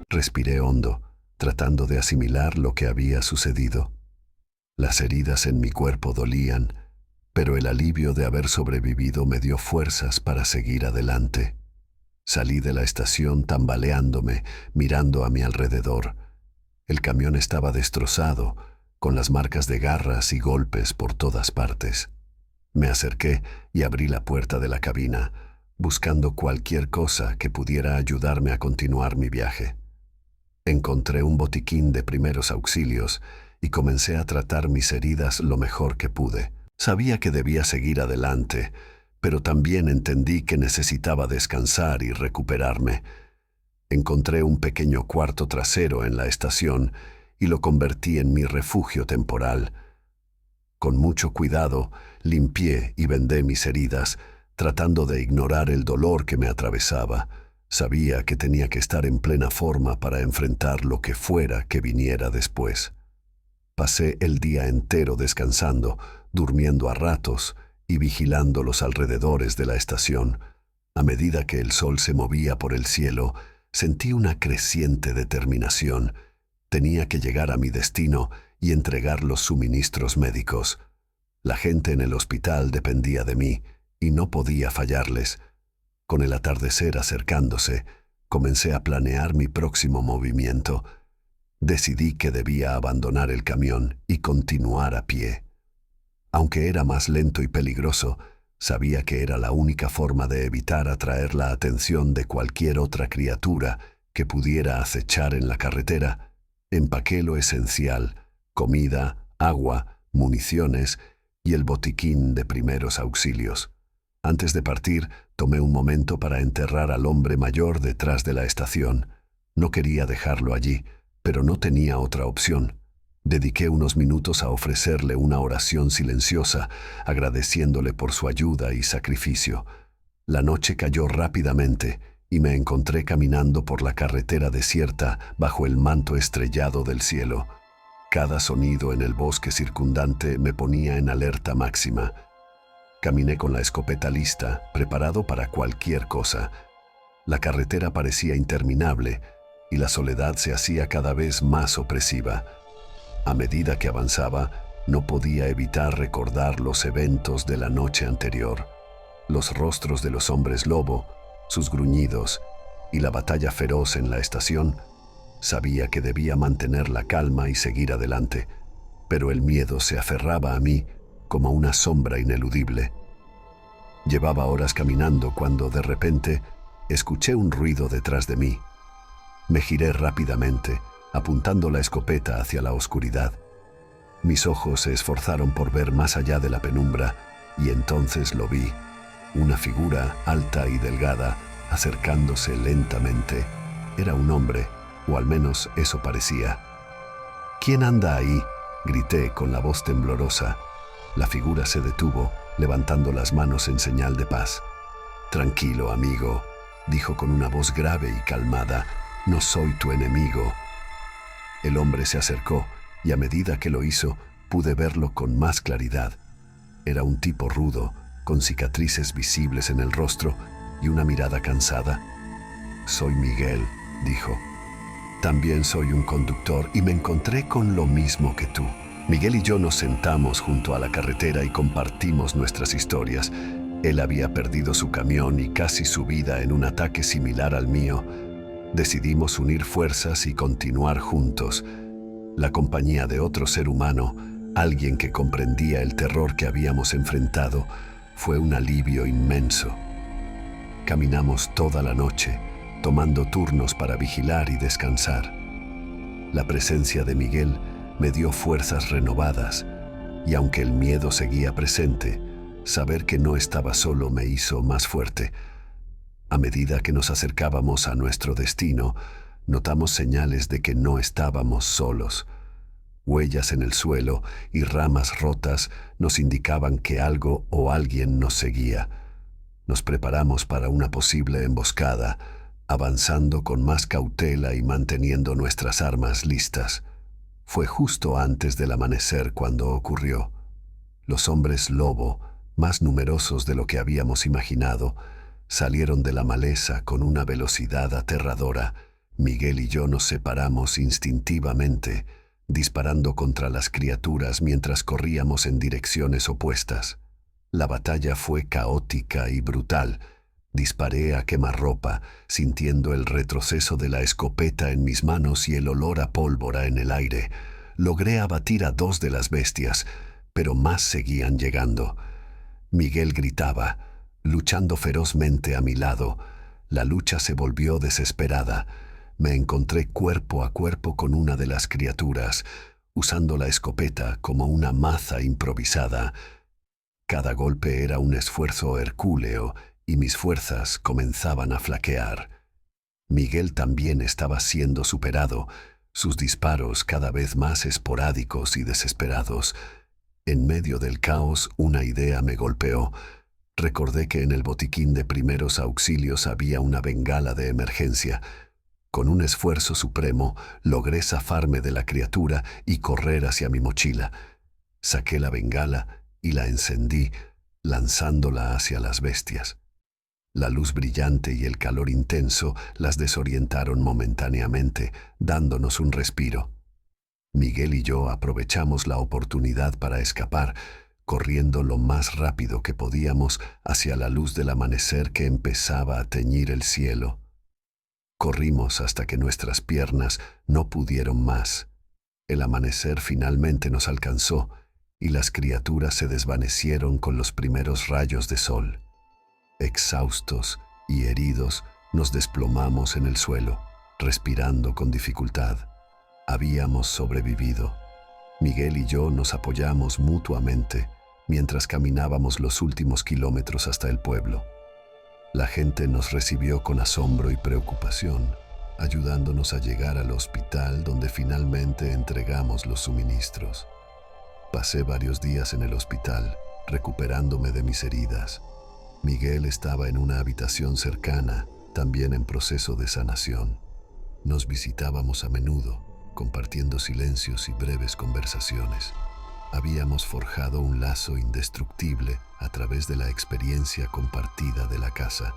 Respiré hondo, tratando de asimilar lo que había sucedido. Las heridas en mi cuerpo dolían, pero el alivio de haber sobrevivido me dio fuerzas para seguir adelante. Salí de la estación tambaleándome, mirando a mi alrededor. El camión estaba destrozado, con las marcas de garras y golpes por todas partes. Me acerqué y abrí la puerta de la cabina, buscando cualquier cosa que pudiera ayudarme a continuar mi viaje. Encontré un botiquín de primeros auxilios y comencé a tratar mis heridas lo mejor que pude. Sabía que debía seguir adelante, pero también entendí que necesitaba descansar y recuperarme. Encontré un pequeño cuarto trasero en la estación y lo convertí en mi refugio temporal. Con mucho cuidado, limpié y vendé mis heridas, tratando de ignorar el dolor que me atravesaba. Sabía que tenía que estar en plena forma para enfrentar lo que fuera que viniera después. Pasé el día entero descansando, durmiendo a ratos y vigilando los alrededores de la estación. A medida que el sol se movía por el cielo, sentí una creciente determinación. Tenía que llegar a mi destino y entregar los suministros médicos. La gente en el hospital dependía de mí y no podía fallarles. Con el atardecer acercándose, comencé a planear mi próximo movimiento. Decidí que debía abandonar el camión y continuar a pie. Aunque era más lento y peligroso, sabía que era la única forma de evitar atraer la atención de cualquier otra criatura que pudiera acechar en la carretera. Empaqué lo esencial: comida, agua, municiones y el botiquín de primeros auxilios. Antes de partir, tomé un momento para enterrar al hombre mayor detrás de la estación. No quería dejarlo allí, pero no tenía otra opción. Dediqué unos minutos a ofrecerle una oración silenciosa, agradeciéndole por su ayuda y sacrificio. La noche cayó rápidamente y me encontré caminando por la carretera desierta bajo el manto estrellado del cielo. Cada sonido en el bosque circundante me ponía en alerta máxima. Caminé con la escopeta lista, preparado para cualquier cosa. La carretera parecía interminable y la soledad se hacía cada vez más opresiva. A medida que avanzaba, no podía evitar recordar los eventos de la noche anterior, los rostros de los hombres lobo, sus gruñidos y la batalla feroz en la estación. Sabía que debía mantener la calma y seguir adelante, pero el miedo se aferraba a mí como una sombra ineludible. Llevaba horas caminando cuando de repente escuché un ruido detrás de mí. Me giré rápidamente, apuntando la escopeta hacia la oscuridad. Mis ojos se esforzaron por ver más allá de la penumbra y entonces lo vi, una figura alta y delgada acercándose lentamente. Era un hombre, o al menos eso parecía. «¿Quién anda ahí?», grité con la voz temblorosa. La figura se detuvo, levantando las manos en señal de paz. «Tranquilo, amigo», dijo con una voz grave y calmada, «no soy tu enemigo». El hombre se acercó y a medida que lo hizo, pude verlo con más claridad. Era un tipo rudo, con cicatrices visibles en el rostro y una mirada cansada. «Soy Miguel», dijo. «También soy un conductor y me encontré con lo mismo que tú». Miguel y yo nos sentamos junto a la carretera y compartimos nuestras historias. Él había perdido su camión y casi su vida en un ataque similar al mío. Decidimos unir fuerzas y continuar juntos. La compañía de otro ser humano, alguien que comprendía el terror que habíamos enfrentado, fue un alivio inmenso. Caminamos toda la noche, tomando turnos para vigilar y descansar. La presencia de Miguel me dio fuerzas renovadas, y aunque el miedo seguía presente, saber que no estaba solo me hizo más fuerte. A medida que nos acercábamos a nuestro destino, notamos señales de que no estábamos solos. Huellas en el suelo y ramas rotas nos indicaban que algo o alguien nos seguía. Nos preparamos para una posible emboscada, avanzando con más cautela y manteniendo nuestras armas listas. Fue justo antes del amanecer cuando ocurrió. Los hombres lobo, más numerosos de lo que habíamos imaginado, salieron de la maleza con una velocidad aterradora. Miguel y yo nos separamos instintivamente, disparando contra las criaturas mientras corríamos en direcciones opuestas. La batalla fue caótica y brutal. Disparé a quemarropa, sintiendo el retroceso de la escopeta en mis manos y el olor a pólvora en el aire. Logré abatir a 2 de las bestias, pero más seguían llegando. Miguel gritaba, luchando ferozmente a mi lado. La lucha se volvió desesperada. Me encontré cuerpo a cuerpo con una de las criaturas, usando la escopeta como una maza improvisada. Cada golpe era un esfuerzo hercúleo y mis fuerzas comenzaban a flaquear. Miguel también estaba siendo superado, sus disparos cada vez más esporádicos y desesperados. En medio del caos, una idea me golpeó. Recordé que en el botiquín de primeros auxilios había una bengala de emergencia. Con un esfuerzo supremo, logré zafarme de la criatura y correr hacia mi mochila. Saqué la bengala y la encendí, lanzándola hacia las bestias. La luz brillante y el calor intenso las desorientaron momentáneamente, dándonos un respiro. Miguel y yo aprovechamos la oportunidad para escapar, corriendo lo más rápido que podíamos hacia la luz del amanecer que empezaba a teñir el cielo. Corrimos hasta que nuestras piernas no pudieron más. El amanecer finalmente nos alcanzó y las criaturas se desvanecieron con los primeros rayos de sol. Exhaustos y heridos, nos desplomamos en el suelo, respirando con dificultad. Habíamos sobrevivido. Miguel y yo nos apoyamos mutuamente mientras caminábamos los últimos kilómetros hasta el pueblo. La gente nos recibió con asombro y preocupación, ayudándonos a llegar al hospital donde finalmente entregamos los suministros. Pasé varios días en el hospital, recuperándome de mis heridas. Miguel estaba en una habitación cercana, también en proceso de sanación. Nos visitábamos a menudo, compartiendo silencios y breves conversaciones. Habíamos forjado un lazo indestructible a través de la experiencia compartida de la casa.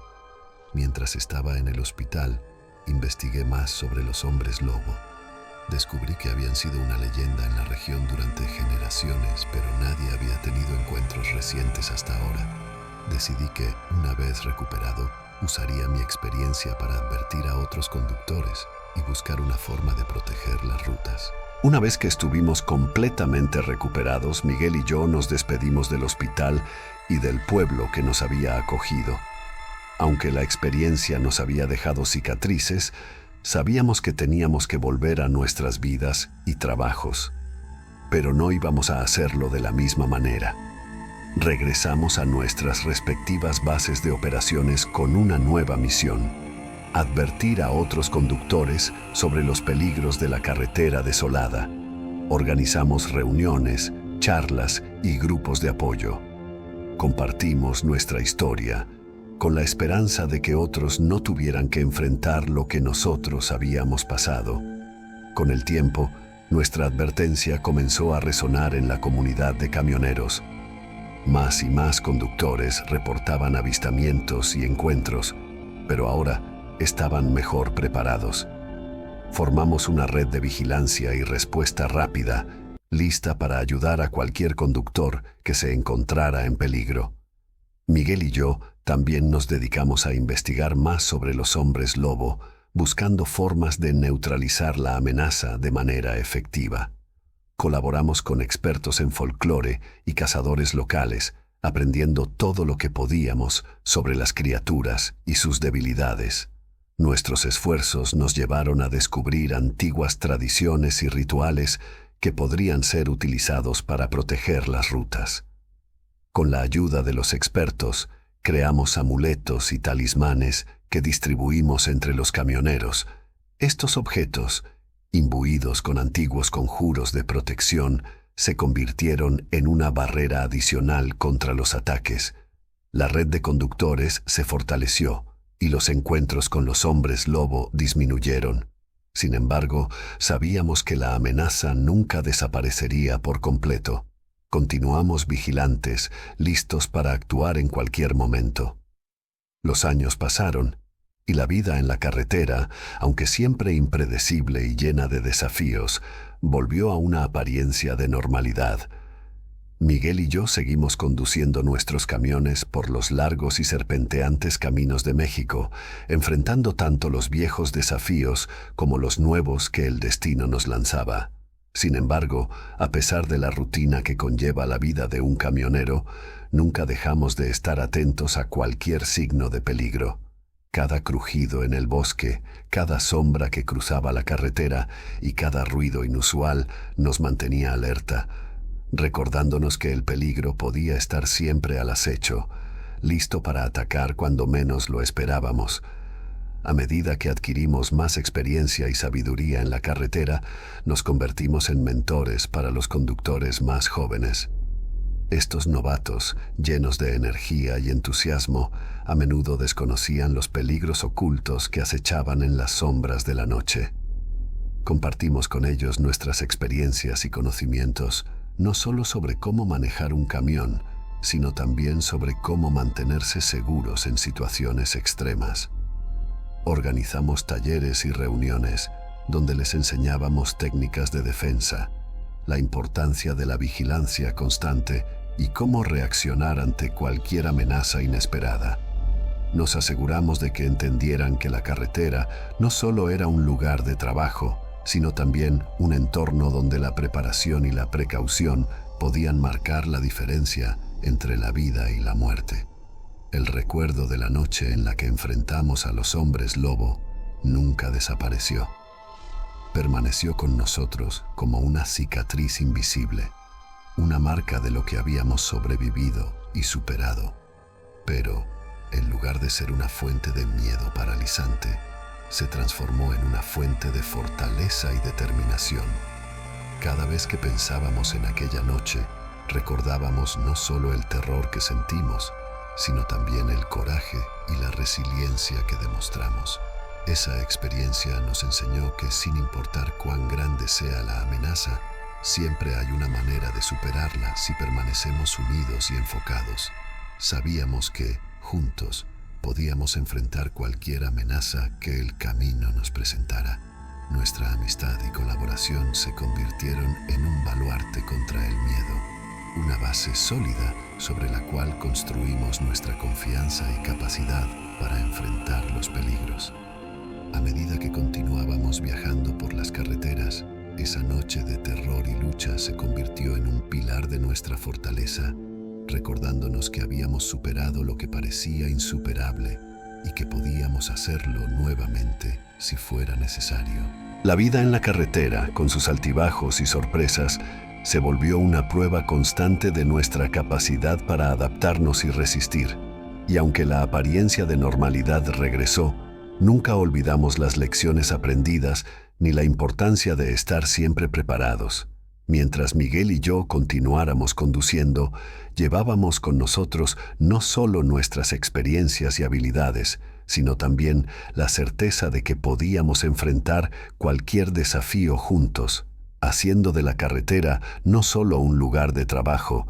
Mientras estaba en el hospital, investigué más sobre los hombres lobo. Descubrí que habían sido una leyenda en la región durante generaciones, pero nadie había tenido encuentros recientes hasta ahora. Decidí que, una vez recuperado, usaría mi experiencia para advertir a otros conductores y buscar una forma de proteger las rutas. Una vez que estuvimos completamente recuperados, Miguel y yo nos despedimos del hospital y del pueblo que nos había acogido. Aunque la experiencia nos había dejado cicatrices, sabíamos que teníamos que volver a nuestras vidas y trabajos, pero no íbamos a hacerlo de la misma manera. Regresamos a nuestras respectivas bases de operaciones con una nueva misión: advertir a otros conductores sobre los peligros de la carretera desolada. Organizamos reuniones, charlas y grupos de apoyo. Compartimos nuestra historia, con la esperanza de que otros no tuvieran que enfrentar lo que nosotros habíamos pasado. Con el tiempo, nuestra advertencia comenzó a resonar en la comunidad de camioneros. Más y más conductores reportaban avistamientos y encuentros, pero ahora estaban mejor preparados. Formamos una red de vigilancia y respuesta rápida, lista para ayudar a cualquier conductor que se encontrara en peligro. Miguel y yo también nos dedicamos a investigar más sobre los hombres lobo, buscando formas de neutralizar la amenaza de manera efectiva. Colaboramos con expertos en folclore y cazadores locales, aprendiendo todo lo que podíamos sobre las criaturas y sus debilidades. Nuestros esfuerzos nos llevaron a descubrir antiguas tradiciones y rituales que podrían ser utilizados para proteger las rutas. Con la ayuda de los expertos, creamos amuletos y talismanes que distribuimos entre los camioneros. Estos objetos, imbuidos con antiguos conjuros de protección, se convirtieron en una barrera adicional contra los ataques. La red de conductores se fortaleció y los encuentros con los hombres lobo disminuyeron. Sin embargo, sabíamos que la amenaza nunca desaparecería por completo. Continuamos vigilantes, listos para actuar en cualquier momento. Los años pasaron, y la vida en la carretera, aunque siempre impredecible y llena de desafíos, volvió a una apariencia de normalidad. Miguel y yo seguimos conduciendo nuestros camiones por los largos y serpenteantes caminos de México, enfrentando tanto los viejos desafíos como los nuevos que el destino nos lanzaba. Sin embargo, a pesar de la rutina que conlleva la vida de un camionero, nunca dejamos de estar atentos a cualquier signo de peligro. Cada crujido en el bosque, cada sombra que cruzaba la carretera y cada ruido inusual nos mantenía alerta, recordándonos que el peligro podía estar siempre al acecho, listo para atacar cuando menos lo esperábamos. A medida que adquirimos más experiencia y sabiduría en la carretera, nos convertimos en mentores para los conductores más jóvenes. Estos novatos, llenos de energía y entusiasmo, a menudo desconocían los peligros ocultos que acechaban en las sombras de la noche. Compartimos con ellos nuestras experiencias y conocimientos, no solo sobre cómo manejar un camión, sino también sobre cómo mantenerse seguros en situaciones extremas. Organizamos talleres y reuniones donde les enseñábamos técnicas de defensa, la importancia de la vigilancia constante y cómo reaccionar ante cualquier amenaza inesperada. Nos aseguramos de que entendieran que la carretera no solo era un lugar de trabajo, sino también un entorno donde la preparación y la precaución podían marcar la diferencia entre la vida y la muerte. El recuerdo de la noche en la que enfrentamos a los hombres lobo nunca desapareció. Permaneció con nosotros como una cicatriz invisible, una marca de lo que habíamos sobrevivido y superado. Pero, en lugar de ser una fuente de miedo paralizante, se transformó en una fuente de fortaleza y determinación. Cada vez que pensábamos en aquella noche, recordábamos no solo el terror que sentimos, sino también el coraje y la resiliencia que demostramos. Esa experiencia nos enseñó que sin importar cuán grande sea la amenaza, siempre hay una manera de superarla si permanecemos unidos y enfocados. Sabíamos que, juntos, podíamos enfrentar cualquier amenaza que el camino nos presentara. Nuestra amistad y colaboración se convirtieron en un baluarte contra el miedo, una base sólida sobre la cual construimos nuestra confianza y capacidad para enfrentar los peligros. A medida que continuábamos viajando por las carreteras, esa noche de terror y lucha se convirtió en un pilar de nuestra fortaleza, recordándonos que habíamos superado lo que parecía insuperable y que podíamos hacerlo nuevamente si fuera necesario. La vida en la carretera, con sus altibajos y sorpresas, se volvió una prueba constante de nuestra capacidad para adaptarnos y resistir. Y aunque la apariencia de normalidad regresó, nunca olvidamos las lecciones aprendidas ni la importancia de estar siempre preparados. Mientras Miguel y yo continuáramos conduciendo, llevábamos con nosotros no solo nuestras experiencias y habilidades, sino también la certeza de que podíamos enfrentar cualquier desafío juntos, haciendo de la carretera no solo un lugar de trabajo,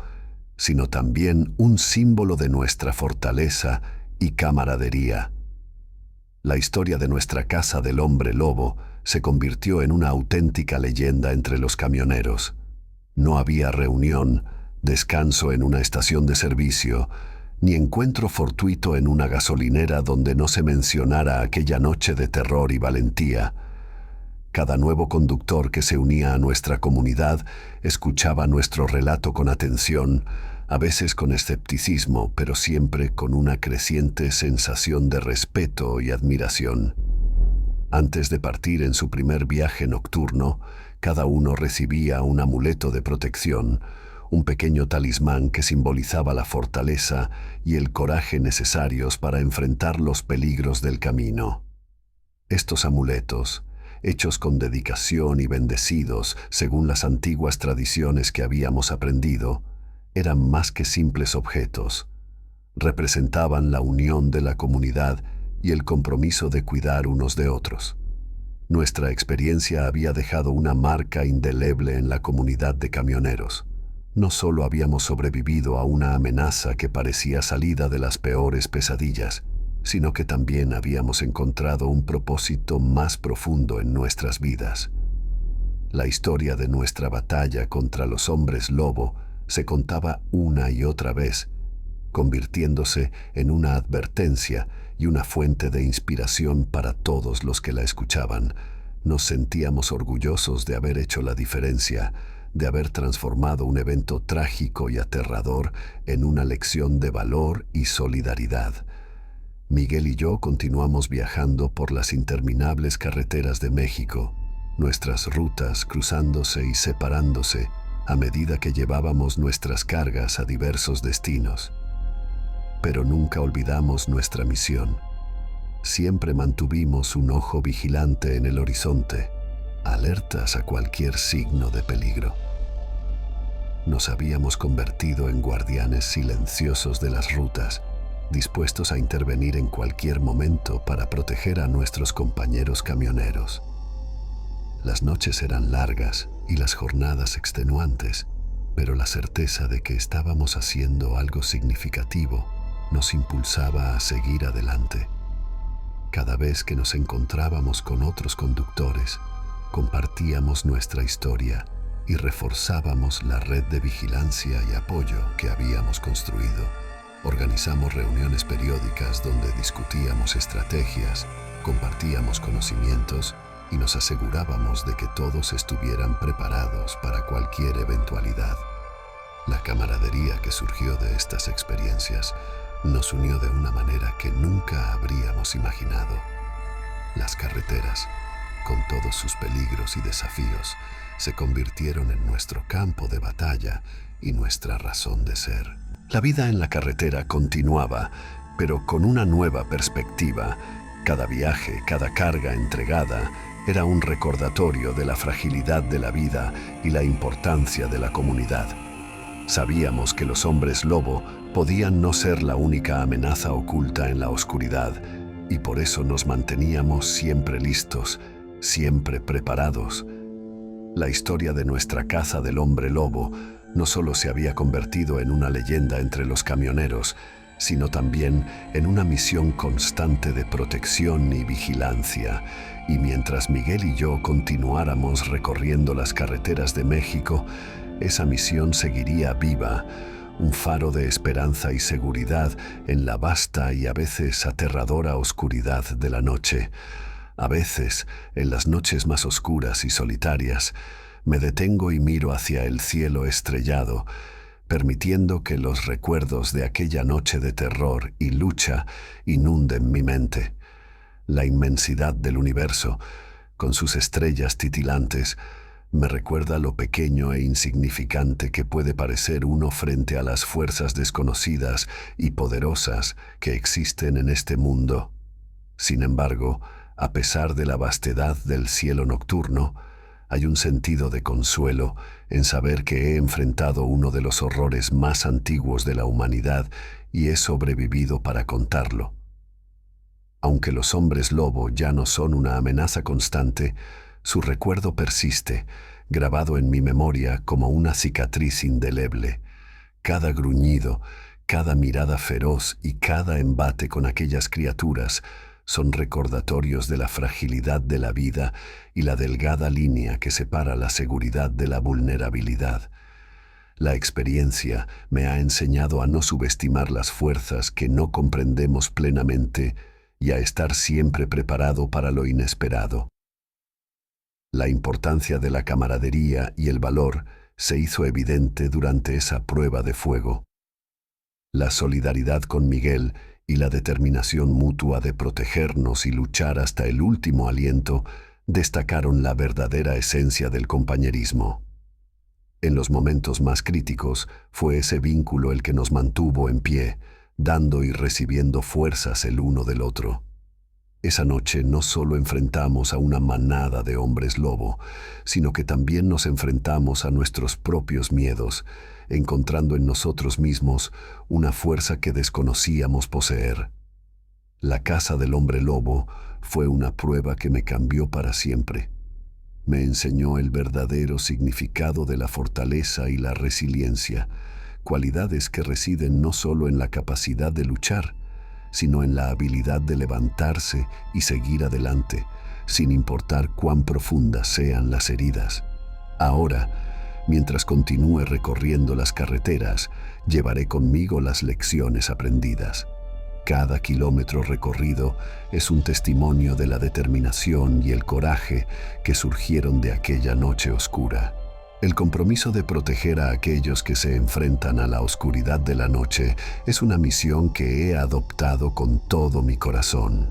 sino también un símbolo de nuestra fortaleza y camaradería. La historia de nuestra casa del hombre lobo se convirtió en una auténtica leyenda entre los camioneros. No había reunión, descanso en una estación de servicio, ni encuentro fortuito en una gasolinera donde no se mencionara aquella noche de terror y valentía. Cada nuevo conductor que se unía a nuestra comunidad escuchaba nuestro relato con atención, a veces con escepticismo, pero siempre con una creciente sensación de respeto y admiración. Antes de partir en su primer viaje nocturno, cada uno recibía un amuleto de protección, un pequeño talismán que simbolizaba la fortaleza y el coraje necesarios para enfrentar los peligros del camino. Estos amuletos, hechos con dedicación y bendecidos según las antiguas tradiciones que habíamos aprendido, eran más que simples objetos. Representaban la unión de la comunidad y el compromiso de cuidar unos de otros. Nuestra experiencia había dejado una marca indeleble en la comunidad de camioneros. No solo habíamos sobrevivido a una amenaza que parecía salida de las peores pesadillas, sino que también habíamos encontrado un propósito más profundo en nuestras vidas. La historia de nuestra batalla contra los hombres lobo se contaba una y otra vez, convirtiéndose en una advertencia y una fuente de inspiración para todos los que la escuchaban. Nos sentíamos orgullosos de haber hecho la diferencia, de haber transformado un evento trágico y aterrador en una lección de valor y solidaridad. Miguel y yo continuamos viajando por las interminables carreteras de México, nuestras rutas cruzándose y separándose a medida que llevábamos nuestras cargas a diversos destinos. Pero nunca olvidamos nuestra misión. Siempre mantuvimos un ojo vigilante en el horizonte, alertas a cualquier signo de peligro. Nos habíamos convertido en guardianes silenciosos de las rutas, dispuestos a intervenir en cualquier momento para proteger a nuestros compañeros camioneros. Las noches eran largas y las jornadas extenuantes, pero la certeza de que estábamos haciendo algo significativo nos impulsaba a seguir adelante. Cada vez que nos encontrábamos con otros conductores, compartíamos nuestra historia y reforzábamos la red de vigilancia y apoyo que habíamos construido. Organizamos reuniones periódicas donde discutíamos estrategias, compartíamos conocimientos y nos asegurábamos de que todos estuvieran preparados para cualquier eventualidad. La camaradería que surgió de estas experiencias nos unió de una manera que nunca habríamos imaginado. Las carreteras, con todos sus peligros y desafíos, se convirtieron en nuestro campo de batalla y nuestra razón de ser. La vida en la carretera continuaba, pero con una nueva perspectiva. Cada viaje, cada carga entregada, era un recordatorio de la fragilidad de la vida y la importancia de la comunidad. Sabíamos que los hombres lobo Podían no ser la única amenaza oculta en la oscuridad, y por eso nos manteníamos siempre listos, siempre preparados. La historia de nuestra caza del hombre lobo no solo se había convertido en una leyenda entre los camioneros, sino también en una misión constante de protección y vigilancia. Y mientras Miguel y yo continuáramos recorriendo las carreteras de México, esa misión seguiría viva, un faro de esperanza y seguridad en la vasta y a veces aterradora oscuridad de la noche. A veces, en las noches más oscuras y solitarias, me detengo y miro hacia el cielo estrellado, permitiendo que los recuerdos de aquella noche de terror y lucha inunden mi mente. La inmensidad del universo, con sus estrellas titilantes, me recuerda lo pequeño e insignificante que puede parecer uno frente a las fuerzas desconocidas y poderosas que existen en este mundo. Sin embargo, a pesar de la vastedad del cielo nocturno, hay un sentido de consuelo en saber que he enfrentado uno de los horrores más antiguos de la humanidad y he sobrevivido para contarlo. Aunque los hombres lobo ya no son una amenaza constante, su recuerdo persiste, grabado en mi memoria como una cicatriz indeleble. Cada gruñido, cada mirada feroz y cada embate con aquellas criaturas son recordatorios de la fragilidad de la vida y la delgada línea que separa la seguridad de la vulnerabilidad. La experiencia me ha enseñado a no subestimar las fuerzas que no comprendemos plenamente y a estar siempre preparado para lo inesperado. La importancia de la camaradería y el valor se hizo evidente durante esa prueba de fuego. La solidaridad con Miguel y la determinación mutua de protegernos y luchar hasta el último aliento destacaron la verdadera esencia del compañerismo. En los momentos más críticos fue ese vínculo el que nos mantuvo en pie, dando y recibiendo fuerzas el uno del otro. Esa noche no solo enfrentamos a una manada de hombres lobo, sino que también nos enfrentamos a nuestros propios miedos, encontrando en nosotros mismos una fuerza que desconocíamos poseer. La caza del hombre lobo fue una prueba que me cambió para siempre. Me enseñó el verdadero significado de la fortaleza y la resiliencia, cualidades que residen no solo en la capacidad de luchar, sino en la habilidad de levantarse y seguir adelante, sin importar cuán profundas sean las heridas. Ahora, mientras continúe recorriendo las carreteras, llevaré conmigo las lecciones aprendidas. Cada kilómetro recorrido es un testimonio de la determinación y el coraje que surgieron de aquella noche oscura. El compromiso de proteger a aquellos que se enfrentan a la oscuridad de la noche es una misión que he adoptado con todo mi corazón.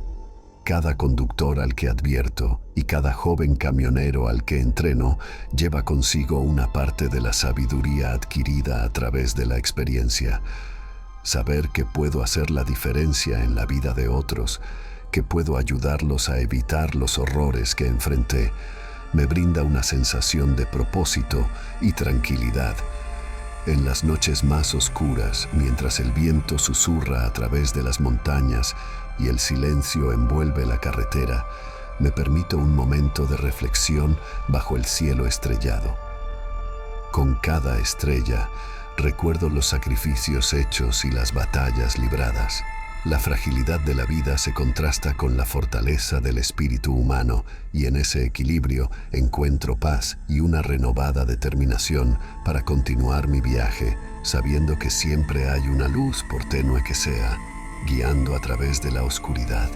Cada conductor al que advierto y cada joven camionero al que entreno lleva consigo una parte de la sabiduría adquirida a través de la experiencia. Saber que puedo hacer la diferencia en la vida de otros, que puedo ayudarlos a evitar los horrores que enfrenté, me brinda una sensación de propósito y tranquilidad. En las noches más oscuras, mientras el viento susurra a través de las montañas y el silencio envuelve la carretera, me permito un momento de reflexión bajo el cielo estrellado. Con cada estrella, recuerdo los sacrificios hechos y las batallas libradas. La fragilidad de la vida se contrasta con la fortaleza del espíritu humano y en ese equilibrio encuentro paz y una renovada determinación para continuar mi viaje, sabiendo que siempre hay una luz, por tenue que sea, guiando a través de la oscuridad.